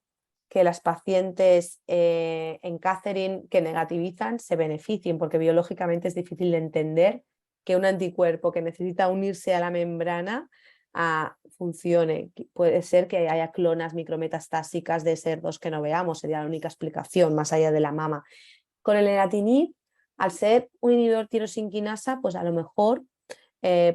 que las pacientes en Catherine que negativizan se beneficien, porque biológicamente es difícil de entender que un anticuerpo que necesita unirse a la membrana funcione. Puede ser que haya clonas micrometastásicas de SER2 que no veamos, sería la única explicación más allá de la mama. Con el negatinib, al ser un inhibidor tirosinquinasa, pues a lo mejor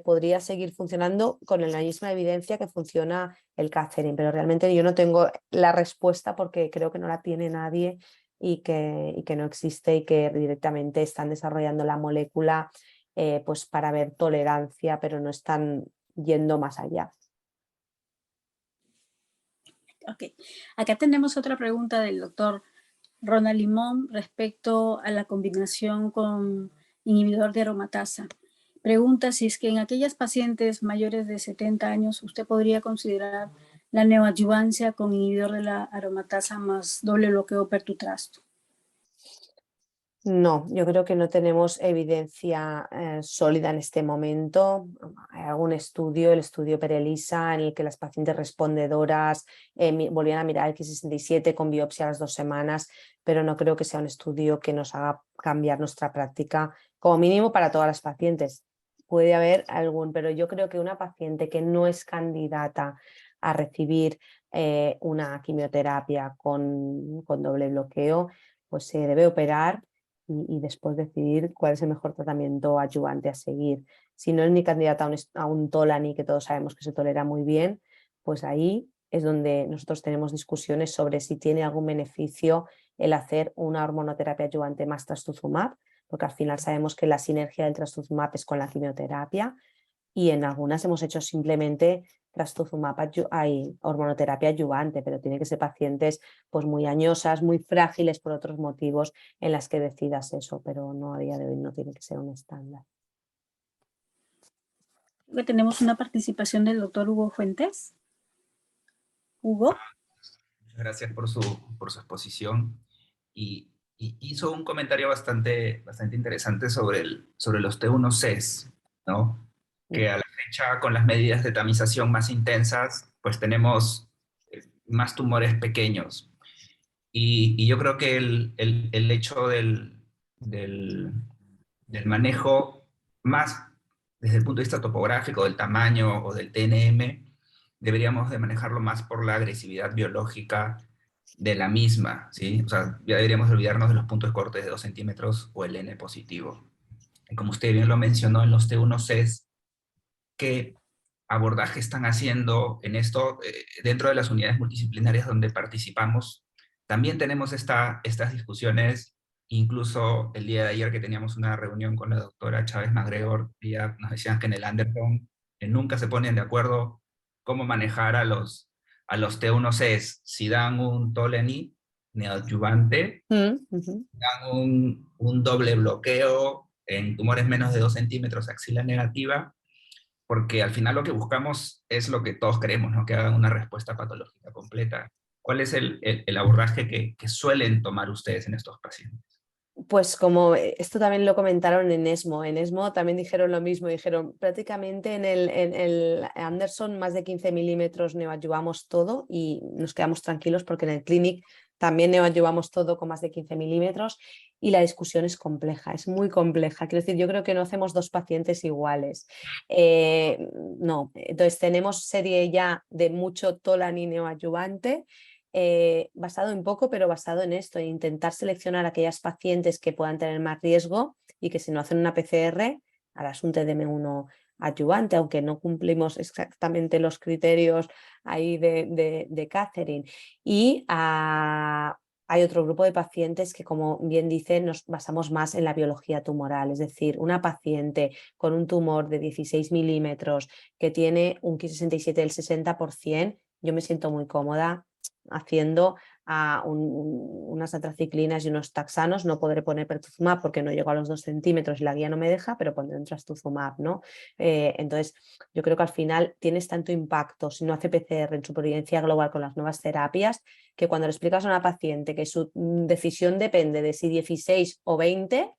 podría seguir funcionando con la misma evidencia que funciona el Catherine, pero realmente yo no tengo la respuesta porque creo que no la tiene nadie y que no existe y que directamente están desarrollando la molécula pues para ver tolerancia, pero no están yendo más allá. Ok, acá tenemos otra pregunta del doctor Ronald Limón respecto a la combinación con inhibidor de aromatasa. Pregunta si es que en aquellas pacientes mayores de 70 años usted podría considerar la neoadyuvancia con inhibidor de la aromatasa más doble bloqueo pertutrasto. No, yo creo que no tenemos evidencia sólida en este momento. Hay algún estudio, el estudio Perelisa, en el que las pacientes respondedoras volvían a mirar el Ki67 con biopsia a las 2 semanas, pero no creo que sea un estudio que nos haga cambiar nuestra práctica, como mínimo para todas las pacientes. Puede haber algún, pero yo creo que una paciente que no es candidata a recibir una quimioterapia con doble bloqueo, pues se debe operar y después decidir cuál es el mejor tratamiento adyuvante a seguir. Si no es ni candidata a un Tolani, que todos sabemos que se tolera muy bien, pues ahí es donde nosotros tenemos discusiones sobre si tiene algún beneficio el hacer una hormonoterapia adyuvante más trastuzumab, porque al final sabemos que la sinergia del trastuzumab es con la quimioterapia y en algunas hemos hecho simplemente trastuzumab, hay hormonoterapia adyuvante, pero tiene que ser pacientes pues muy añosas, muy frágiles por otros motivos en las que decidas eso, pero no a día de hoy no tiene que ser un estándar. Creo que tenemos una participación del doctor Hugo Fuentes. Hugo. Muchas gracias por su exposición y hizo un comentario bastante interesante sobre los T1Cs, ¿no? Que a la fecha, con las medidas de tamización más intensas, pues tenemos más tumores pequeños. Y yo creo que el hecho del manejo más desde el punto de vista topográfico, del tamaño o del TNM, deberíamos de manejarlo más por la agresividad biológica de la misma, ¿sí? O sea, ya deberíamos olvidarnos de los puntos de corte de 2 centímetros o el N positivo. Y como usted bien lo mencionó en los T1Cs, ¿qué abordaje están haciendo en esto? Dentro de las unidades multidisciplinarias donde participamos, también tenemos estas discusiones. Incluso el día de ayer que teníamos una reunión con la doctora Chávez Magregor, ella nos decían que en el Anderson nunca se ponen de acuerdo cómo manejar a los T1Cs. Si dan un Toleni neoadyuvante, dan un doble bloqueo en tumores menos de 2 centímetros axila negativa, porque al final lo que buscamos es lo que todos queremos, ¿no? Que hagan una respuesta patológica completa. ¿Cuál es el abordaje que suelen tomar ustedes en estos pacientes? Pues como esto también lo comentaron en ESMO también dijeron lo mismo, dijeron prácticamente en el Anderson más de 15 milímetros neoadyuvamos todo y nos quedamos tranquilos porque en el Clinic también neoadyuvamos todo con más de 15 milímetros y la discusión es compleja, es muy compleja. Quiero decir, yo creo que no hacemos dos pacientes iguales. No, entonces tenemos serie ya de mucho Tolani neoadyuvante, basado en poco, pero basado en esto, en intentar seleccionar aquellas pacientes que puedan tener más riesgo y que si no hacen una PCR, harás un TDM1 adyuvante, aunque no cumplimos exactamente los criterios ahí de Catherine. Y hay otro grupo de pacientes que, como bien dice, nos basamos más en la biología tumoral, es decir, una paciente con un tumor de 16 milímetros que tiene un Ki67 del 60%, yo me siento muy cómoda haciendo unas atraciclinas y unos taxanos, no podré poner pertuzumab porque no llego a los 2 centímetros y la guía no me deja, pero pondré un trastuzumab, ¿no? Entonces, yo creo que al final tienes tanto impacto si no hace PCR en supervivencia global con las nuevas terapias, que cuando le explicas a una paciente que su decisión depende de si 16 o 20,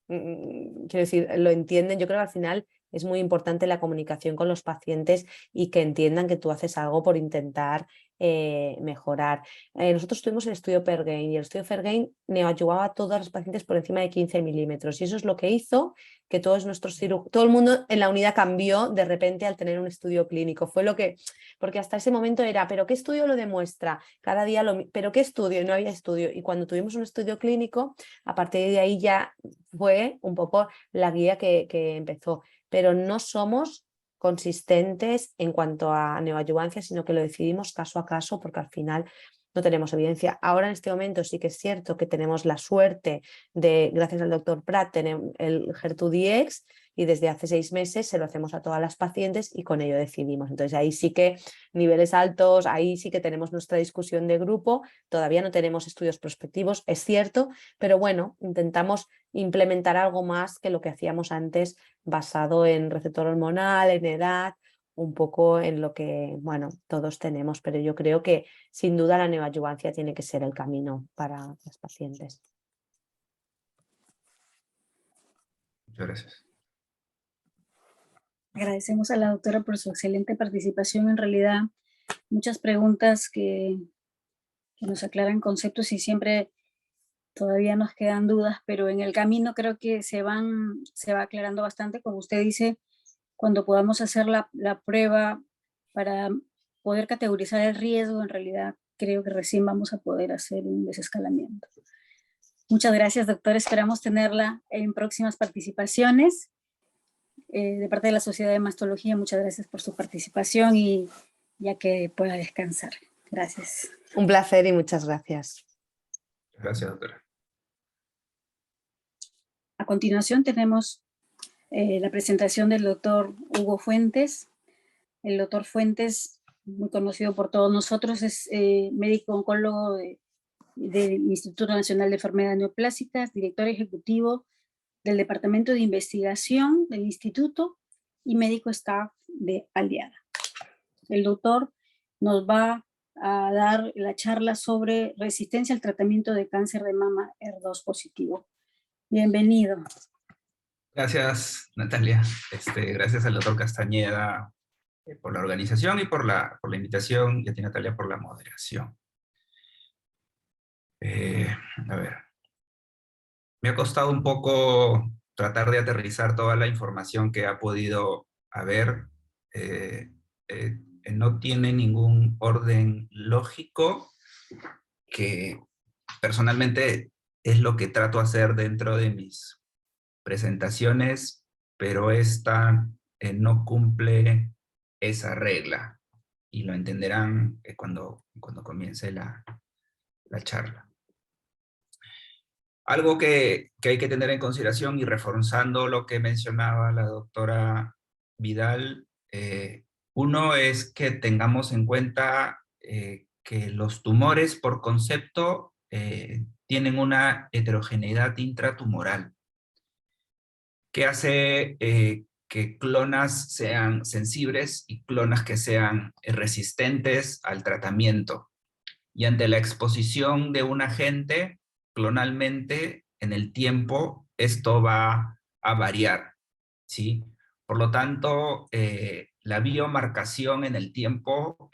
quiero decir, lo entienden. Yo creo que al final es muy importante la comunicación con los pacientes y que entiendan que tú haces algo por intentar mejorar. Nosotros tuvimos el estudio PERGAIN y el estudio PERGAIN neoayudaba a todos los pacientes por encima de 15 milímetros y eso es lo que hizo que todos nuestros todo el mundo en la unidad cambió de repente al tener un estudio clínico. Fue lo que, porque hasta ese momento era, ¿pero qué estudio lo demuestra? Cada día ¿pero qué estudio? Y no había estudio. Y cuando tuvimos un estudio clínico, a partir de ahí ya fue un poco la guía que empezó. Pero no somos consistentes en cuanto a neoadyuvancia, sino que lo decidimos caso a caso porque al final no tenemos evidencia. Ahora en este momento sí que es cierto que tenemos la suerte de, gracias al doctor Prat, tener el HER2-Dx y desde hace 6 meses se lo hacemos a todas las pacientes y con ello decidimos. Entonces ahí sí que niveles altos, ahí sí que tenemos nuestra discusión de grupo, todavía no tenemos estudios prospectivos, es cierto, pero bueno, intentamos implementar algo más que lo que hacíamos antes basado en receptor hormonal, en edad, un poco en lo que, bueno, todos tenemos, pero yo creo que sin duda la neoadyuvancia tiene que ser el camino para las pacientes. Muchas gracias. Agradecemos a la doctora por su excelente participación. En realidad, muchas preguntas que nos aclaran conceptos y siempre todavía nos quedan dudas, pero en el camino creo que se va aclarando bastante. Como usted dice, cuando podamos hacer la prueba para poder categorizar el riesgo, en realidad creo que recién vamos a poder hacer un desescalamiento. Muchas gracias, doctora. Esperamos tenerla en próximas participaciones. De parte de la Sociedad de Mastología, muchas gracias por su participación y ya que pueda descansar. Gracias. Un placer y muchas gracias. Gracias, doctora. A continuación tenemos la presentación del doctor Hugo Fuentes. El doctor Fuentes, muy conocido por todos nosotros, es médico oncólogo del Instituto Nacional de Enfermedades Neoplásicas, director ejecutivo del Departamento de Investigación del Instituto y médico staff de Aliada. El doctor nos va a dar la charla sobre resistencia al tratamiento de cáncer de mama HER2 positivo. Bienvenido. Gracias, Natalia. Gracias al doctor Castañeda por la organización y por la invitación, y a ti, Natalia, por la moderación. A ver. Me ha costado un poco tratar de aterrizar toda la información que ha podido haber. No tiene ningún orden lógico, que personalmente es lo que trato de hacer dentro de mis presentaciones, pero esta no cumple esa regla, y lo entenderán cuando comience la charla. Algo que hay que tener en consideración, y reforzando lo que mencionaba la doctora Vidal, uno es que tengamos en cuenta que los tumores por concepto tienen una heterogeneidad intratumoral, que hace que clonas sean sensibles y clonas que sean resistentes al tratamiento. Y ante la exposición de un agente, clonalmente, en el tiempo, esto va a variar, ¿sí? Por lo tanto, la biomarcación en el tiempo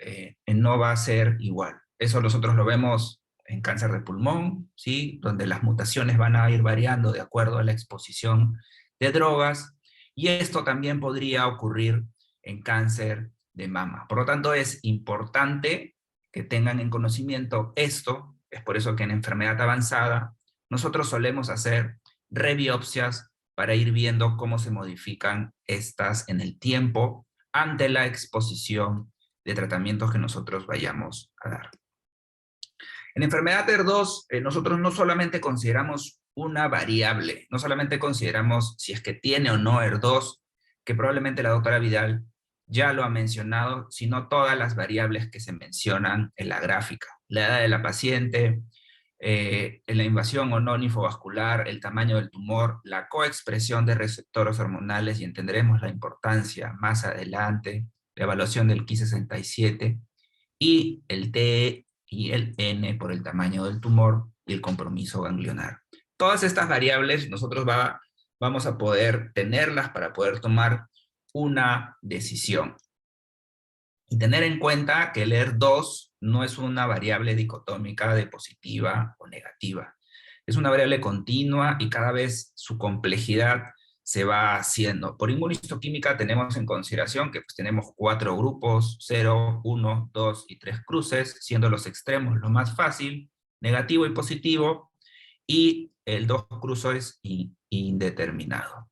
no va a ser igual. Eso nosotros lo vemos en cáncer de pulmón, ¿sí? Donde las mutaciones van a ir variando de acuerdo a la exposición de drogas, y esto también podría ocurrir en cáncer de mama. Por lo tanto, es importante que tengan en conocimiento esto. Es por eso que en enfermedad avanzada nosotros solemos hacer rebiopsias para ir viendo cómo se modifican estas en el tiempo ante la exposición de tratamientos que nosotros vayamos a dar. En enfermedad HER2, nosotros no solamente consideramos una variable, no solamente consideramos si es que tiene o no HER2, que probablemente la doctora Vidal ya lo ha mencionado, sino todas las variables que se mencionan en la gráfica. la edad de la paciente, en la invasión o no linfovascular, el tamaño del tumor, la coexpresión de receptores hormonales, y entenderemos la importancia más adelante, la evaluación del Ki-67, y el T y el N por el tamaño del tumor y el compromiso ganglionar. Todas estas variables nosotros vamos a poder tenerlas para poder tomar una decisión. Y tener en cuenta que el ER2 no es una variable dicotómica de positiva o negativa. Es una variable continua y cada vez su complejidad se va haciendo. Por inmunohistoquímica tenemos en consideración que pues, tenemos 4 grupos, 0, 1, 2 y 3 cruces, siendo los extremos lo más fácil, negativo y positivo, y el 2 cruces indeterminado.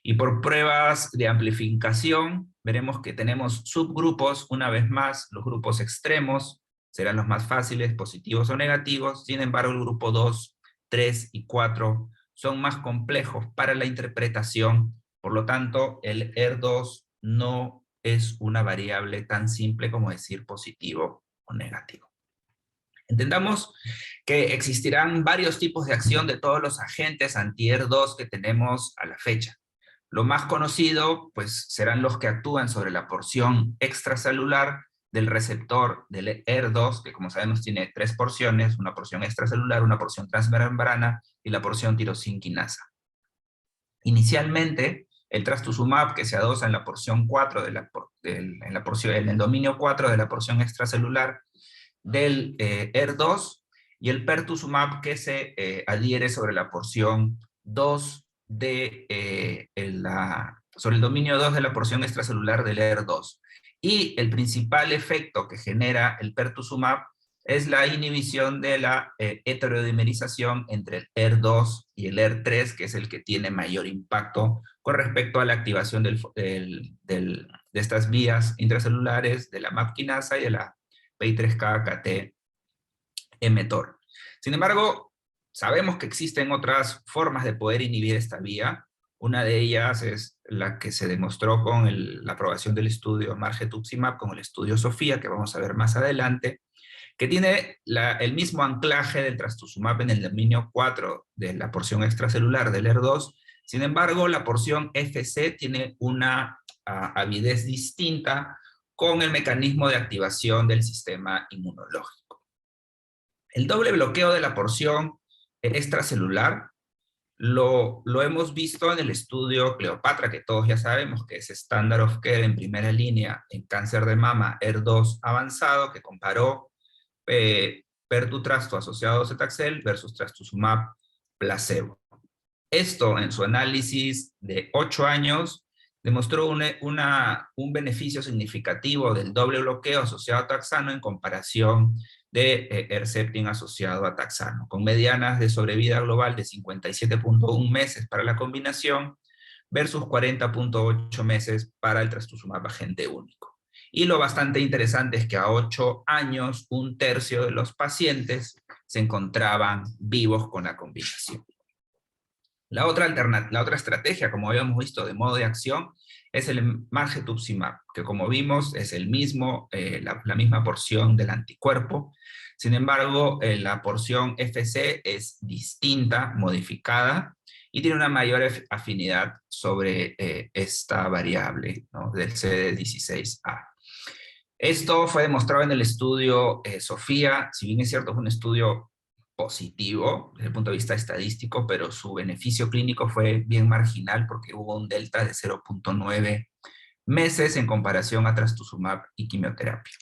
Y por pruebas de amplificación, veremos que tenemos subgrupos, una vez más, los grupos extremos serán los más fáciles, positivos o negativos. Sin embargo, el grupo 2, 3 y 4 son más complejos para la interpretación. Por lo tanto, el ER2 no es una variable tan simple como decir positivo o negativo. Entendamos que existirán varios tipos de acción de todos los agentes anti-ER2 que tenemos a la fecha. Lo más conocido, pues, serán los que actúan sobre la porción extracelular del receptor del ER2, que como sabemos tiene 3 porciones, una porción extracelular, una porción transmembrana y la porción tirosinquinasa. Inicialmente, el trastuzumab, que se adosa en la porción 4, en el dominio 4 de la porción extracelular del ER2, y el pertuzumab, que se adhiere sobre la porción 2 sobre el dominio 2 de la porción extracelular del ER2. Y el principal efecto que genera el pertuzumab es la inhibición de la heterodimerización entre el ER2 y el ER3, que es el que tiene mayor impacto con respecto a la activación de estas vías intracelulares, de la MAP quinasa y de la PI3K-KT mTOR. Sin embargo, sabemos que existen otras formas de poder inhibir esta vía. Una de ellas es la que se demostró con la aprobación del estudio Margetuximab, con el estudio SOFIA, que vamos a ver más adelante, que tiene el mismo anclaje del trastuzumab en el dominio 4 de la porción extracelular del ER2. Sin embargo, la porción FC tiene una avidez distinta con el mecanismo de activación del sistema inmunológico. El doble bloqueo de la porción extracelular lo hemos visto en el estudio Cleopatra, que todos ya sabemos que es estándar of care en primera línea en cáncer de mama ER2 avanzado, que comparó pertutrasto asociado a docetaxel versus trastuzumab placebo. Esto, en su análisis de 8 años, demostró un beneficio significativo del doble bloqueo asociado a taxano en comparación de Herceptin asociado a taxano, con medianas de sobrevida global de 57.1 meses para la combinación versus 40.8 meses para el trastuzumab agente único. Y lo bastante interesante es que a 8 años, 1/3 de los pacientes se encontraban vivos con la combinación. La otra estrategia, como habíamos visto de modo de acción, es el margetuximab, que como vimos es la misma porción del anticuerpo. Sin embargo, la porción FC es distinta, modificada, y tiene una mayor afinidad sobre esta variable, ¿no?, del CD16A. Esto fue demostrado en el estudio SOFIA. Si bien es cierto, es un estudio positivo desde el punto de vista estadístico, pero su beneficio clínico fue bien marginal porque hubo un delta de 0.9 meses en comparación a trastuzumab y quimioterapia.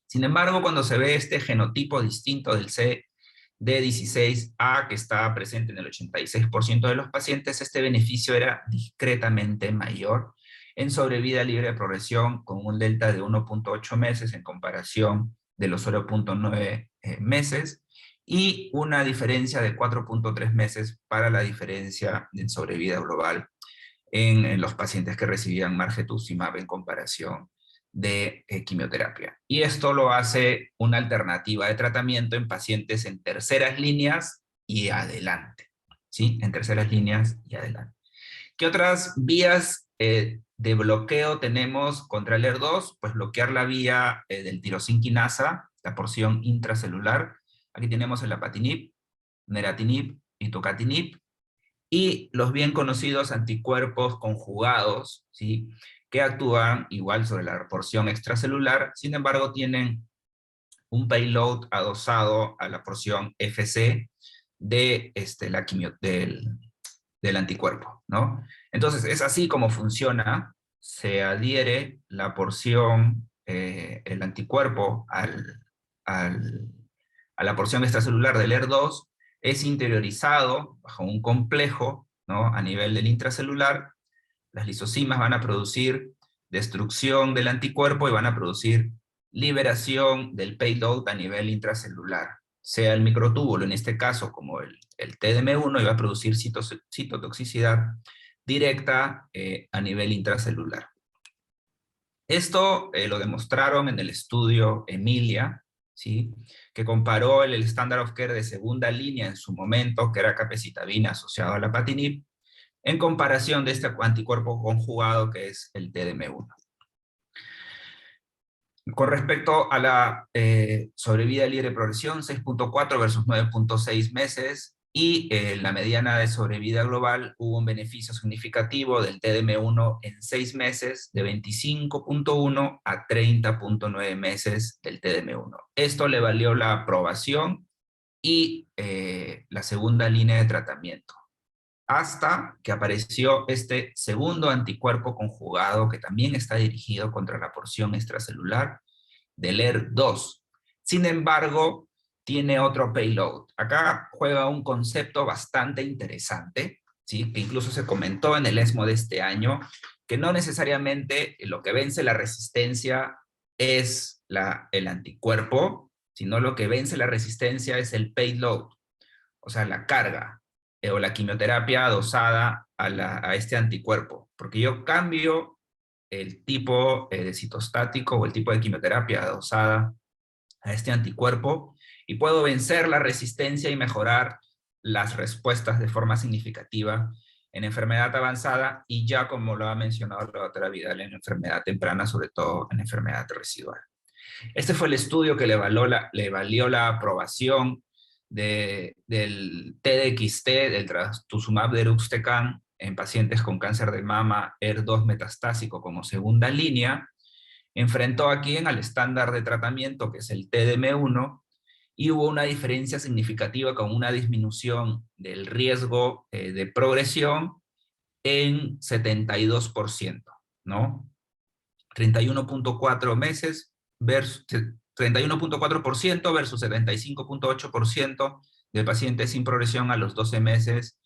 Sin embargo, cuando se ve este genotipo distinto del CD16A que está presente en el 86% de los pacientes, este beneficio era discretamente mayor en sobrevida libre de progresión, con un delta de 1.8 meses en comparación de los 0.9 meses, y una diferencia de 4.3 meses para la diferencia en sobrevida global en los pacientes que recibían margetuximab en comparación de quimioterapia. Y esto lo hace una alternativa de tratamiento en pacientes en terceras líneas y adelante, ¿sí? En terceras líneas y adelante. ¿Qué otras vías de bloqueo tenemos contra el ER2? Pues bloquear la vía del tirosinquinasa la porción intracelular. Aquí tenemos el apatinib, neratinib y tocatinib, y los bien conocidos anticuerpos conjugados, ¿sí?, que actúan igual sobre la porción extracelular, sin embargo tienen un payload adosado a la porción FC de del anticuerpo, ¿no? Entonces, es así como funciona. Se adhiere la porción, el anticuerpo a la porción extracelular del HER2, es interiorizado bajo un complejo, ¿no?, a nivel del intracelular. Las lisosimas van a producir destrucción del anticuerpo y van a producir liberación del payload a nivel intracelular, sea el microtúbulo, en este caso como el TDM1, y va a producir citotoxicidad directa a nivel intracelular. Esto lo demostraron en el estudio Emilia, ¿sí?, que comparó el estándar of care de segunda línea en su momento, que era capecitabina asociado al apatinib, en comparación de este anticuerpo conjugado que es el TDM1. Con respecto a la sobrevida libre de progresión, 6.4 versus 9.6 meses, y la mediana de sobrevida global hubo un beneficio significativo del TDM1 en 6 meses, de 25.1 a 30.9 meses del TDM1. Esto le valió la aprobación y la segunda línea de tratamiento, hasta que apareció este segundo anticuerpo conjugado que también está dirigido contra la porción extracelular del HER2. Sin embargo, tiene otro payload. Acá juega un concepto bastante interesante, ¿sí?, que incluso se comentó en el ESMO de este año, que no necesariamente lo que vence la resistencia es el anticuerpo, sino lo que vence la resistencia es el payload, o sea, la carga, o la quimioterapia adosada a este anticuerpo, porque yo cambio el tipo de citostático o el tipo de quimioterapia adosada a este anticuerpo y puedo vencer la resistencia y mejorar las respuestas de forma significativa en enfermedad avanzada y ya, como lo ha mencionado la doctora Vidal, en enfermedad temprana, sobre todo en enfermedad residual. Este fue el estudio que le valió la aprobación del TDXT, del trastuzumab deruxtecan, en pacientes con cáncer de mama HER2 metastásico como segunda línea. Enfrentó aquí al estándar de tratamiento, que es el TDM1, y hubo una diferencia significativa con una disminución del riesgo de progresión en 72%, ¿no? 31.4 meses versus 31.4% versus 75.8% de pacientes sin progresión a los 12 meses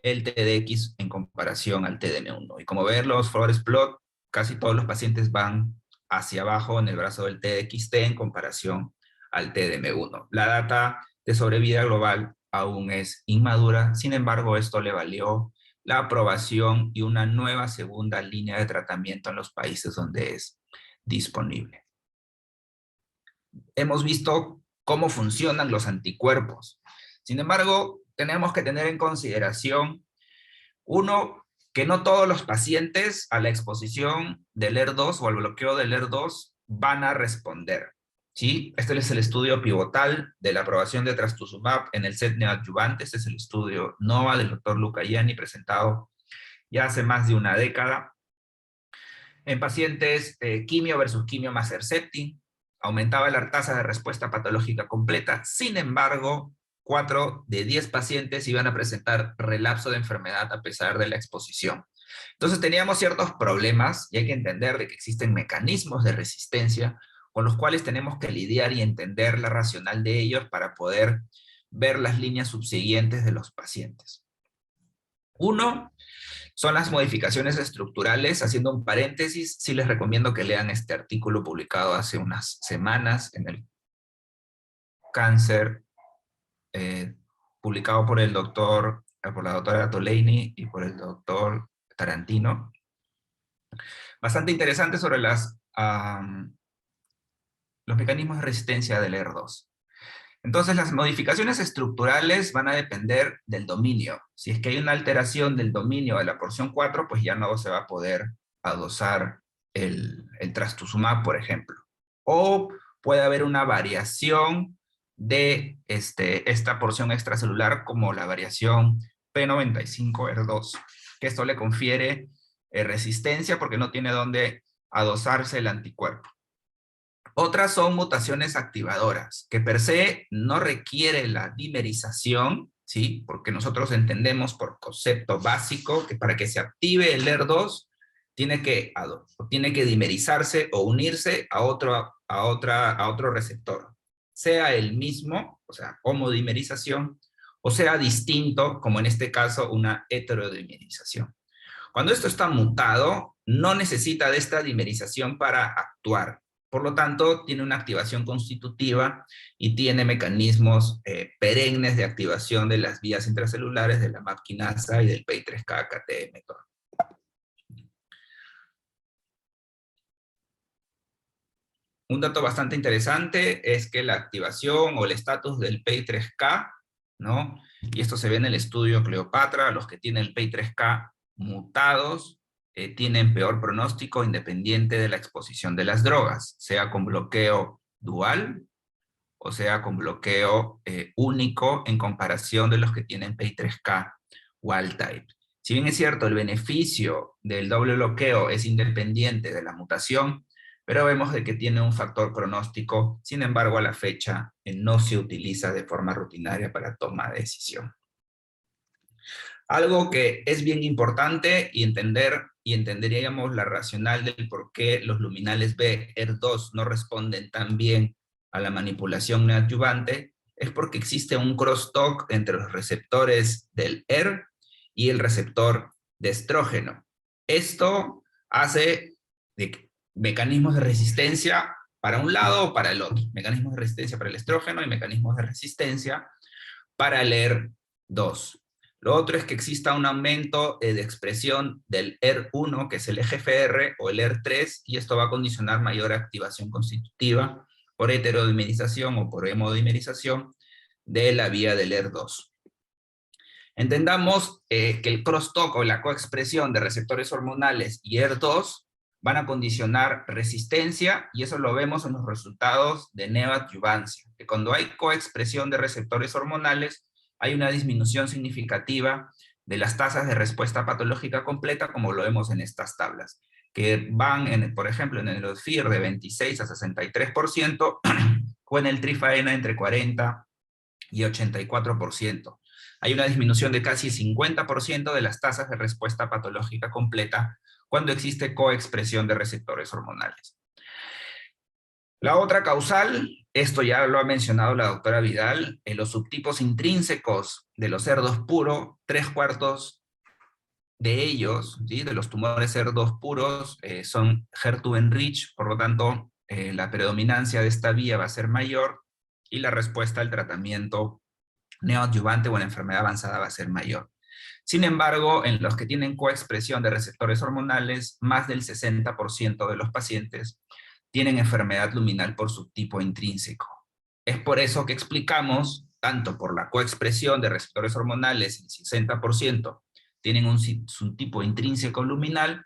el TDX en comparación al TDM1. Y como ver los forest plot, casi todos los pacientes van hacia abajo en el brazo del TDXT en comparación al TDM1. La data de sobrevida global aún es inmadura, sin embargo esto le valió la aprobación y una nueva segunda línea de tratamiento en los países donde es disponible. Hemos visto cómo funcionan los anticuerpos. Sin embargo, tenemos que tener en consideración, uno, que no todos los pacientes a la exposición del HER2 o al bloqueo del HER2 van a responder, ¿sí? Este es el estudio pivotal de la aprobación de trastuzumab en el set neoadyuvante. Este es el estudio NOVA del doctor Lucayani, presentado ya hace más de una década. En pacientes quimio versus quimio más Herceptin, aumentaba la tasa de respuesta patológica completa. Sin embargo, 4 de 10 pacientes iban a presentar relapso de enfermedad a pesar de la exposición. Entonces teníamos ciertos problemas y hay que entender de que existen mecanismos de resistencia con los cuales tenemos que lidiar y entender la racional de ellos para poder ver las líneas subsiguientes de los pacientes. Uno, son las modificaciones estructurales. Haciendo un paréntesis, sí les recomiendo que lean este artículo publicado hace unas semanas en el Cáncer, publicado por la doctora Toleini y por el doctor Tarantino. Bastante interesante sobre los mecanismos de resistencia del HER2. Entonces, las modificaciones estructurales van a depender del dominio. Si es que hay una alteración del dominio de la porción 4, pues ya no se va a poder adosar el trastuzumab, por ejemplo. O puede haber una variación de esta porción extracelular, como la variación P95R2, que esto le confiere resistencia porque no tiene dónde adosarse el anticuerpo. Otras son mutaciones activadoras, que per se no requiere la dimerización, ¿sí? Porque nosotros entendemos por concepto básico que para que se active el ER2 tiene que dimerizarse o unirse a otro receptor, sea el mismo, o sea, homodimerización, o sea distinto, como en este caso una heterodimerización. Cuando esto está mutado, no necesita de esta dimerización para actuar. Por lo tanto, tiene una activación constitutiva y tiene mecanismos perennes de activación de las vías intracelulares de la MAP quinasa y del PI3K-KT mTOR. Un dato bastante interesante es que la activación o el estatus del PI3K, ¿no? Y esto se ve en el estudio Cleopatra, los que tienen el PI3K mutados tienen peor pronóstico independiente de la exposición de las drogas, sea con bloqueo dual o sea con bloqueo único en comparación de los que tienen PI3K wild type. Si bien es cierto, el beneficio del doble bloqueo es independiente de la mutación, pero vemos de que tiene un factor pronóstico, sin embargo a la fecha no se utiliza de forma rutinaria para toma de decisión. Algo que es bien importante y entenderíamos la racional del por qué los luminales B, ER2 no responden tan bien a la manipulación neoadyuvante, es porque existe un crosstalk entre los receptores del ER y el receptor de estrógeno. Esto hace mecanismos de resistencia para un lado o para el otro. Mecanismos de resistencia para el estrógeno y mecanismos de resistencia para el ER2. Lo otro es que exista un aumento de expresión del ER1, que es el EGFR, o el ER3, y esto va a condicionar mayor activación constitutiva por heterodimerización o por hemodimerización de la vía del ER2. Entendamos que el crosstalk o la coexpresión de receptores hormonales y ER2 van a condicionar resistencia, y eso lo vemos en los resultados de neoadyuvancia, que cuando hay coexpresión de receptores hormonales, hay una disminución significativa de las tasas de respuesta patológica completa, como lo vemos en estas tablas, que van, por ejemplo, en el ODFIR de 26 a 63%, o en el Trifaena entre 40 y 84%. Hay una disminución de casi 50% de las tasas de respuesta patológica completa cuando existe coexpresión de receptores hormonales. La otra causal, esto ya lo ha mencionado la doctora Vidal, en los subtipos intrínsecos de los ER2 puro, 3/4 de ellos, ¿sí?, de los tumores ER2 puros, son HER2-enriched, por lo tanto, la predominancia de esta vía va a ser mayor, y la respuesta al tratamiento neoadyuvante o en enfermedad avanzada va a ser mayor. Sin embargo, en los que tienen coexpresión de receptores hormonales, más del 60% de los pacientes tienen enfermedad luminal por subtipo intrínseco. Es por eso que explicamos, tanto por la coexpresión de receptores hormonales, el 60% tienen un subtipo intrínseco luminal,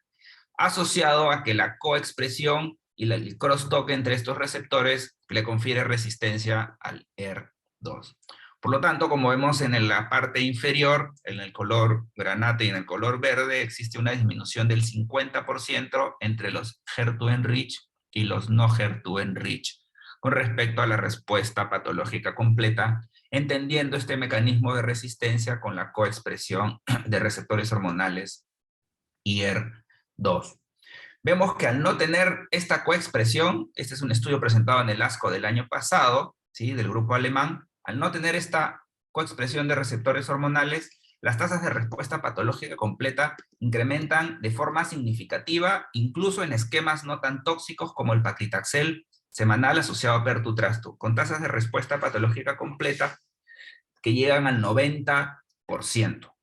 asociado a que la coexpresión y el crosstalk entre estos receptores le confiere resistencia al ER2. Por lo tanto, como vemos en la parte inferior, en el color granate y en el color verde, existe una disminución del 50% entre los HER2-enriched y los no HER2-enriched, con respecto a la respuesta patológica completa, entendiendo este mecanismo de resistencia con la coexpresión de receptores hormonales y ER2. Vemos que al no tener esta coexpresión, este es un estudio presentado en el ASCO del año pasado, ¿sí?, del grupo alemán, al no tener esta coexpresión de receptores hormonales, las tasas de respuesta patológica completa incrementan de forma significativa, incluso en esquemas no tan tóxicos como el paclitaxel semanal asociado a pertutrazto, con tasas de respuesta patológica completa que llegan al 90%,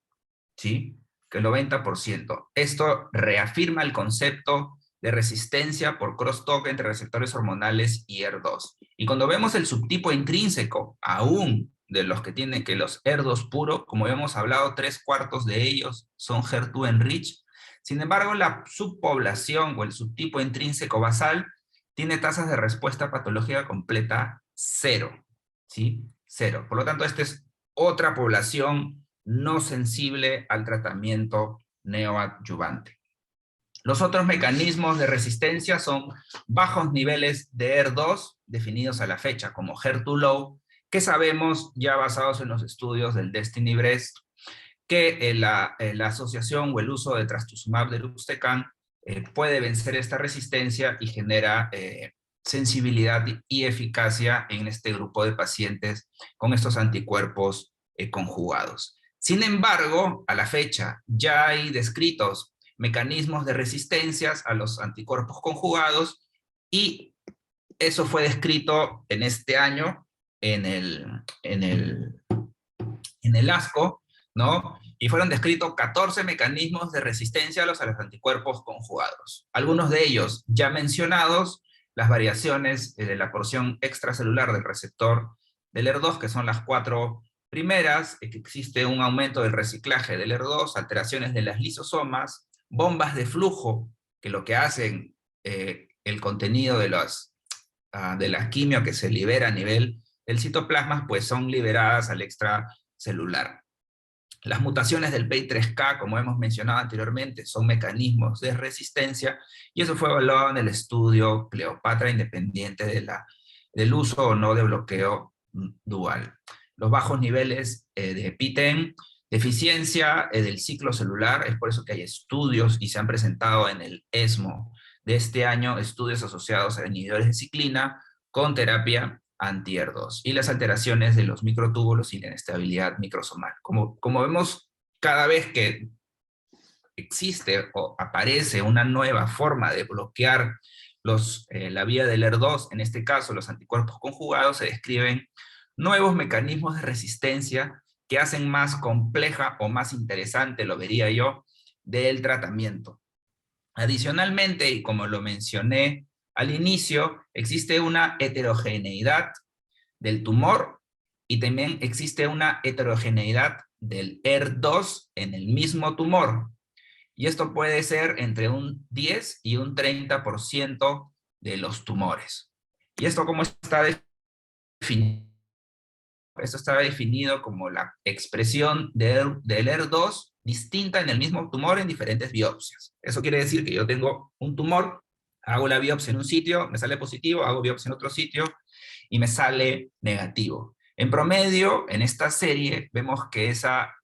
¿sí? Que el 90%. Esto reafirma el concepto de resistencia por crosstalk entre receptores hormonales y ER2. Y cuando vemos el subtipo intrínseco, aún de los que tienen que los ER2 puro, como hemos hablado, 3/4 de ellos son HER2-enriched. Sin embargo, la subpoblación o el subtipo intrínseco basal tiene tasas de respuesta patológica completa 0, ¿sí? 0. Por lo tanto, esta es otra población no sensible al tratamiento neoadyuvante. Los otros mecanismos de resistencia son bajos niveles de HER2, definidos a la fecha como HER2-low, que sabemos, ya basados en los estudios del DESTINY-Breast, que la asociación o el uso de trastuzumab deruxtecan puede vencer esta resistencia y genera sensibilidad y eficacia en este grupo de pacientes con estos anticuerpos conjugados. Sin embargo, a la fecha ya hay descritos mecanismos de resistencias a los anticuerpos conjugados, y eso fue descrito en este año en el ASCO, ¿no? Y fueron descritos 14 mecanismos de resistencia a los anticuerpos conjugados. Algunos de ellos ya mencionados, las variaciones de la porción extracelular del receptor del HER2, que son las 4 primeras, que existe un aumento del reciclaje del HER2, alteraciones de las lisosomas, bombas de flujo, que lo que hacen el contenido de la quimio que se libera a nivel del citoplasma, pues son liberadas al extracelular. Las mutaciones del PI3K, como hemos mencionado anteriormente, son mecanismos de resistencia, y eso fue evaluado en el estudio Cleopatra, independiente del uso o no de bloqueo dual. Los bajos niveles de PTEN, deficiencia del ciclo celular, es por eso que hay estudios y se han presentado en el ESMO de este año, estudios asociados a inhibidores de ciclina con terapia anti-HER2, y las alteraciones de los microtúbulos y la inestabilidad microsomal. Como vemos, cada vez que existe o aparece una nueva forma de bloquear la vía del HER2, en este caso los anticuerpos conjugados, se describen nuevos mecanismos de resistencia que hacen más compleja o más interesante, lo vería yo, del tratamiento. Adicionalmente, y como lo mencioné al inicio, existe una heterogeneidad del tumor, y también existe una heterogeneidad del HER2 en el mismo tumor. Y esto puede ser entre un 10 y un 30% de los tumores. ¿Y esto cómo está definido? Esto está definido como la expresión del HER2 distinta en el mismo tumor en diferentes biopsias. Eso quiere decir que yo tengo un tumor, hago la biopsia en un sitio, me sale positivo, hago biopsia en otro sitio y me sale negativo. En promedio, en esta serie, vemos que esa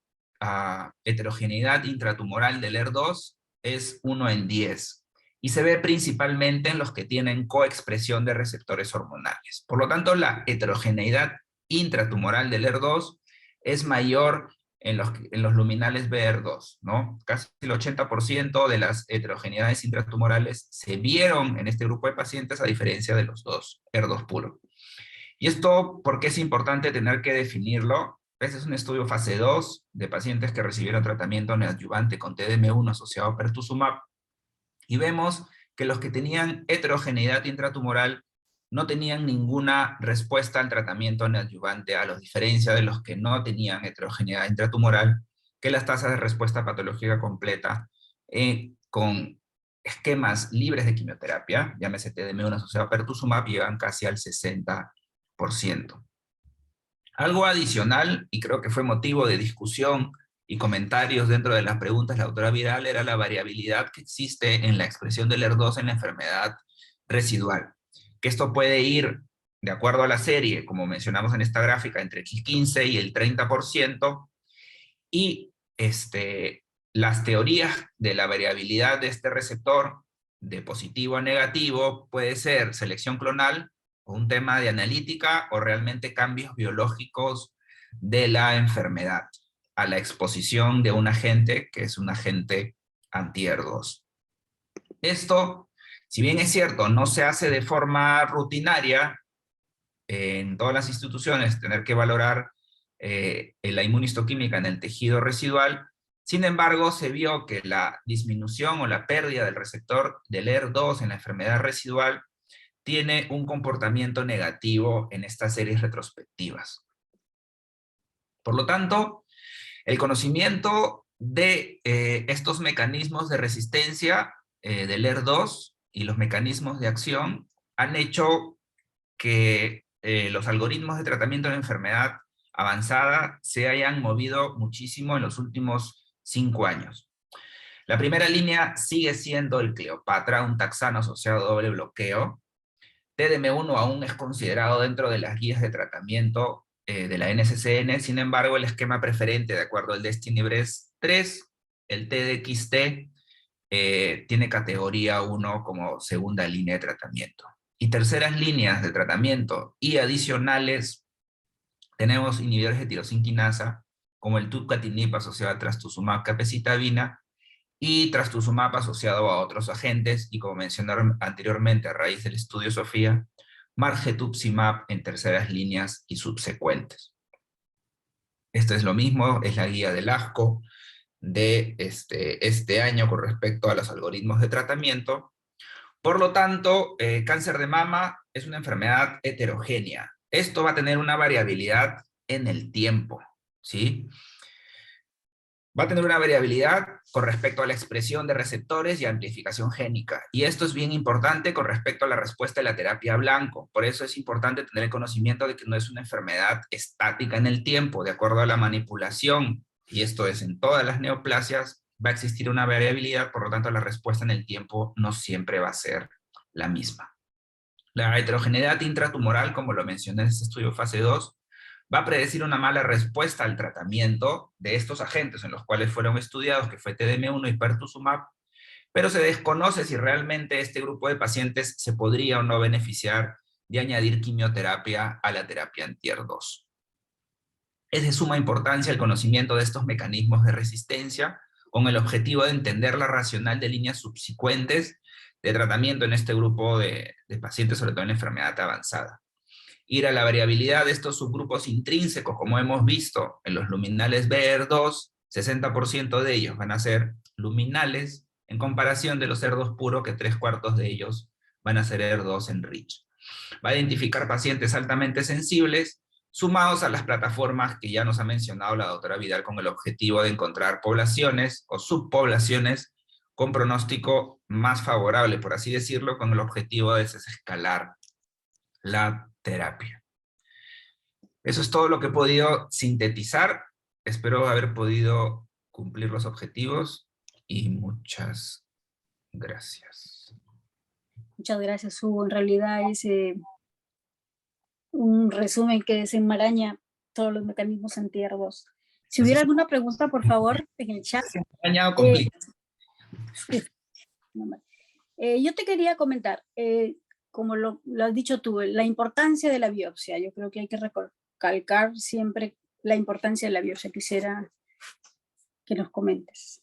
heterogeneidad intratumoral del HER2 es 1 en 10, y se ve principalmente en los que tienen coexpresión de receptores hormonales. Por lo tanto, la heterogeneidad intratumoral del HER2 es mayor en los luminales BR2, ¿no? Casi el 80% de las heterogeneidades intratumorales se vieron en este grupo de pacientes, a diferencia de los dos HER2 puro. ¿Y esto por qué es importante tener que definirlo? Este es un estudio fase 2 de pacientes que recibieron tratamiento neoadyuvante con TDM1 asociado a pertuzumab, y vemos que los que tenían heterogeneidad intratumoral no tenían ninguna respuesta al tratamiento neoadyuvante, a la diferencia de los que no tenían heterogeneidad intratumoral, que las tasas de respuesta patológica completa con esquemas libres de quimioterapia, llámese TDM1 asociado a pertuzumab, llegan casi al 60%. Algo adicional, y creo que fue motivo de discusión y comentarios dentro de las preguntas de la doctora Vidal, era la variabilidad que existe en la expresión del HER2 en la enfermedad residual. Que esto puede ir, de acuerdo a la serie, como mencionamos en esta gráfica, entre el 15 y el 30%, y las teorías de la variabilidad de este receptor, de positivo a negativo, puede ser selección clonal, o un tema de analítica, o realmente cambios biológicos de la enfermedad a la exposición de un agente que es un agente anti-HER2. Esto, si bien es cierto, no se hace de forma rutinaria en todas las instituciones, tener que valorar la inmunistoquímica en el tejido residual. Sin embargo, se vio que la disminución o la pérdida del receptor del HER2 en la enfermedad residual tiene un comportamiento negativo en estas series retrospectivas. Por lo tanto, el conocimiento de estos mecanismos de resistencia del HER2 y los mecanismos de acción han hecho que los algoritmos de tratamiento de enfermedad avanzada se hayan movido muchísimo en los últimos 5 años. La primera línea sigue siendo el Cleopatra, un taxano asociado a doble bloqueo. TDM1 aún es considerado dentro de las guías de tratamiento de la NCCN, sin embargo, el esquema preferente, de acuerdo al DESTINY-Breast 3, el TDXT, tiene categoría 1 como segunda línea de tratamiento. Y terceras líneas de tratamiento y adicionales, tenemos inhibidores de tirosinquinasa, como el tucatinib asociado a trastuzumab capecitabina, y trastuzumab asociado a otros agentes, y como mencioné anteriormente a raíz del estudio SOFIA, margetuximab en terceras líneas y subsecuentes. Esto es lo mismo, es la guía del ASCO de este año con respecto a los algoritmos de tratamiento. Por lo tanto, cáncer de mama es una enfermedad heterogénea. Esto va a tener una variabilidad en el tiempo, ¿sí? Va a tener una variabilidad con respecto a la expresión de receptores y amplificación génica. Y esto es bien importante con respecto a la respuesta de la terapia blanco. Por eso es importante tener el conocimiento de que no es una enfermedad estática en el tiempo, de acuerdo a la manipulación, y esto es en todas las neoplasias, va a existir una variabilidad, por lo tanto la respuesta en el tiempo no siempre va a ser la misma. La heterogeneidad intratumoral, como lo mencioné en este estudio fase 2, va a predecir una mala respuesta al tratamiento de estos agentes en los cuales fueron estudiados, que fue TDM1 y pertuzumab, pero se desconoce si realmente este grupo de pacientes se podría o no beneficiar de añadir quimioterapia a la terapia anti-HER2. Es de suma importancia el conocimiento de estos mecanismos de resistencia, con el objetivo de entender la racional de líneas subsecuentes de tratamiento en este grupo de pacientes, sobre todo en enfermedad avanzada. Ir a la variabilidad de estos subgrupos intrínsecos, como hemos visto en los luminales BR2, 60% de ellos van a ser luminales, en comparación de los HER2 puros, que 3/4 de ellos van a ser HER2 enriched. Va a identificar pacientes altamente sensibles, sumados a las plataformas que ya nos ha mencionado la doctora Vidal, con el objetivo de encontrar poblaciones o subpoblaciones con pronóstico más favorable, por así decirlo, con el objetivo de desescalar la terapia. Eso es todo lo que he podido sintetizar. Espero haber podido cumplir los objetivos y muchas gracias. Muchas gracias, Hugo. En realidad es un resumen que desenmaraña todos los mecanismos anti-HER2. Si hubiera alguna pregunta, por favor, en el chat. Desenmarañado complicado. Yo te quería comentar, como lo has dicho tú, la importancia de la biopsia. Yo creo que hay que recalcar siempre la importancia de la biopsia. Quisiera que nos comentes.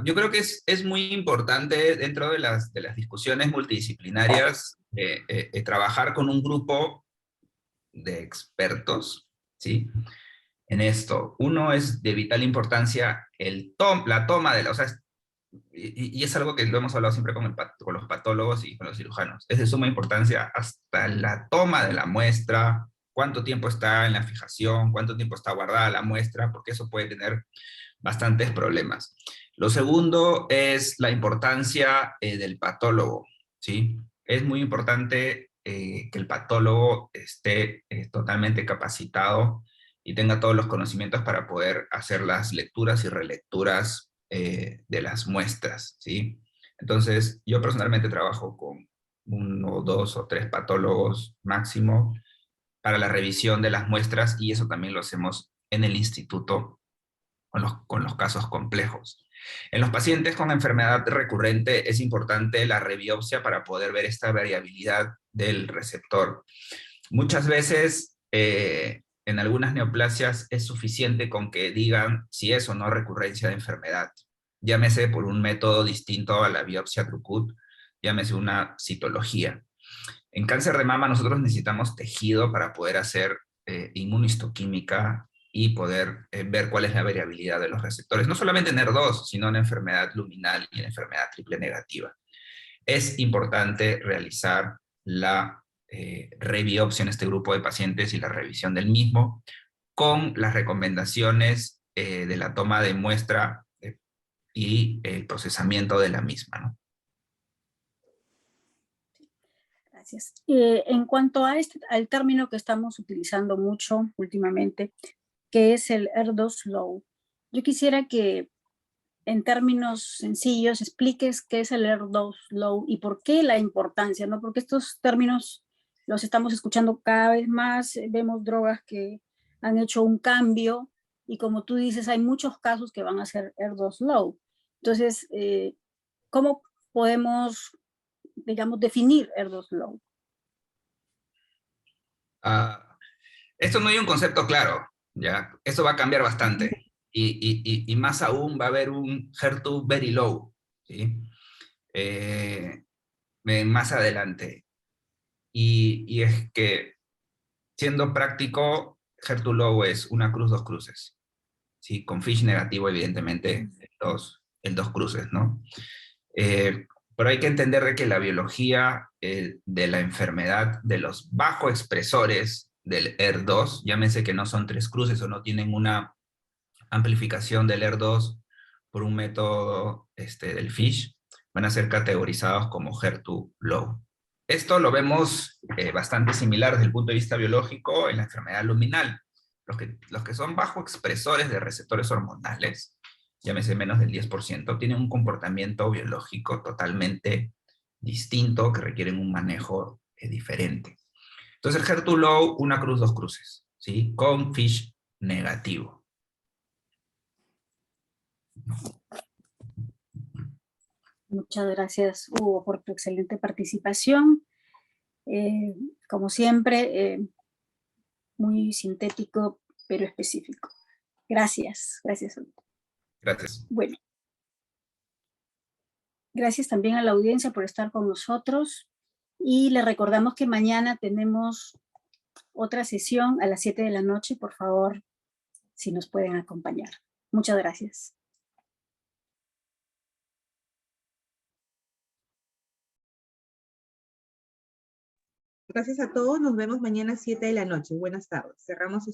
Yo creo que es muy importante dentro de las discusiones multidisciplinarias trabajar con un grupo de expertos, ¿sí? En esto. Uno, es de vital importancia la toma de la, o sea, y es algo que lo hemos hablado siempre con los patólogos y con los cirujanos. Es de suma importancia hasta la toma de la muestra, cuánto tiempo está en la fijación, cuánto tiempo está guardada la muestra, porque eso puede tener bastantes problemas. Lo segundo es la importancia del patólogo, ¿sí? Es muy importante que el patólogo esté totalmente capacitado y tenga todos los conocimientos para poder hacer las lecturas y relecturas de las muestras, ¿sí? Entonces, yo personalmente trabajo con 1, 2 o 3 patólogos máximo para la revisión de las muestras, y eso también lo hacemos en el instituto con los casos complejos. En los pacientes con enfermedad recurrente es importante la rebiopsia para poder ver esta variabilidad del receptor. Muchas veces, en algunas neoplasias es suficiente con que digan si es o no recurrencia de enfermedad. Llámese por un método distinto a la biopsia Trucut, llámese una citología. En cáncer de mama nosotros necesitamos tejido para poder hacer inmunohistoquímica y poder ver cuál es la variabilidad de los receptores, no solamente en HER2, sino en enfermedad luminal y en enfermedad triple negativa. Es importante realizar la rebiopsia en este grupo de pacientes y la revisión del mismo, con las recomendaciones de la toma de muestra y el procesamiento de la misma, ¿no? Gracias. En cuanto a al término que estamos utilizando mucho últimamente, que es el R2 Low, yo quisiera que en términos sencillos expliques qué es el R2 Low y por qué la importancia, ¿no? Porque estos términos los estamos escuchando cada vez más, vemos drogas que han hecho un cambio y como tú dices, hay muchos casos que van a ser R2 Low. Entonces, ¿cómo podemos, digamos, definir R2 Low? Esto no hay un concepto claro, ¿ya? Eso va a cambiar bastante. Y más aún va a haber un HER2 very low, ¿sí? Más adelante. Y es que, siendo práctico, HER2 low es una cruz, dos cruces, ¿sí? Con FISH negativo, evidentemente, el dos cruces, ¿no? Pero hay que entender de que la biología de la enfermedad de los bajo expresores del ER2, llámense que no son tres cruces o no tienen una amplificación del ER2 por un método del FISH, van a ser categorizados como HER2 low. Esto lo vemos bastante similar desde el punto de vista biológico en la enfermedad luminal. Los que son bajo expresores de receptores hormonales, llámese menos del 10%, tienen un comportamiento biológico totalmente distinto que requieren un manejo diferente. Entonces, el HER2 low, una cruz, dos cruces, ¿sí? Con FISH negativo. Muchas gracias, Hugo, por tu excelente participación. Como siempre, muy sintético, pero específico. Gracias, gracias. Gracias. Bueno, gracias también a la audiencia por estar con nosotros y les recordamos que mañana tenemos otra sesión a las 7 de la noche, por favor, si nos pueden acompañar. Muchas gracias. Gracias a todos, nos vemos mañana a 7 de la noche. Buenas tardes. Cerramos sesión.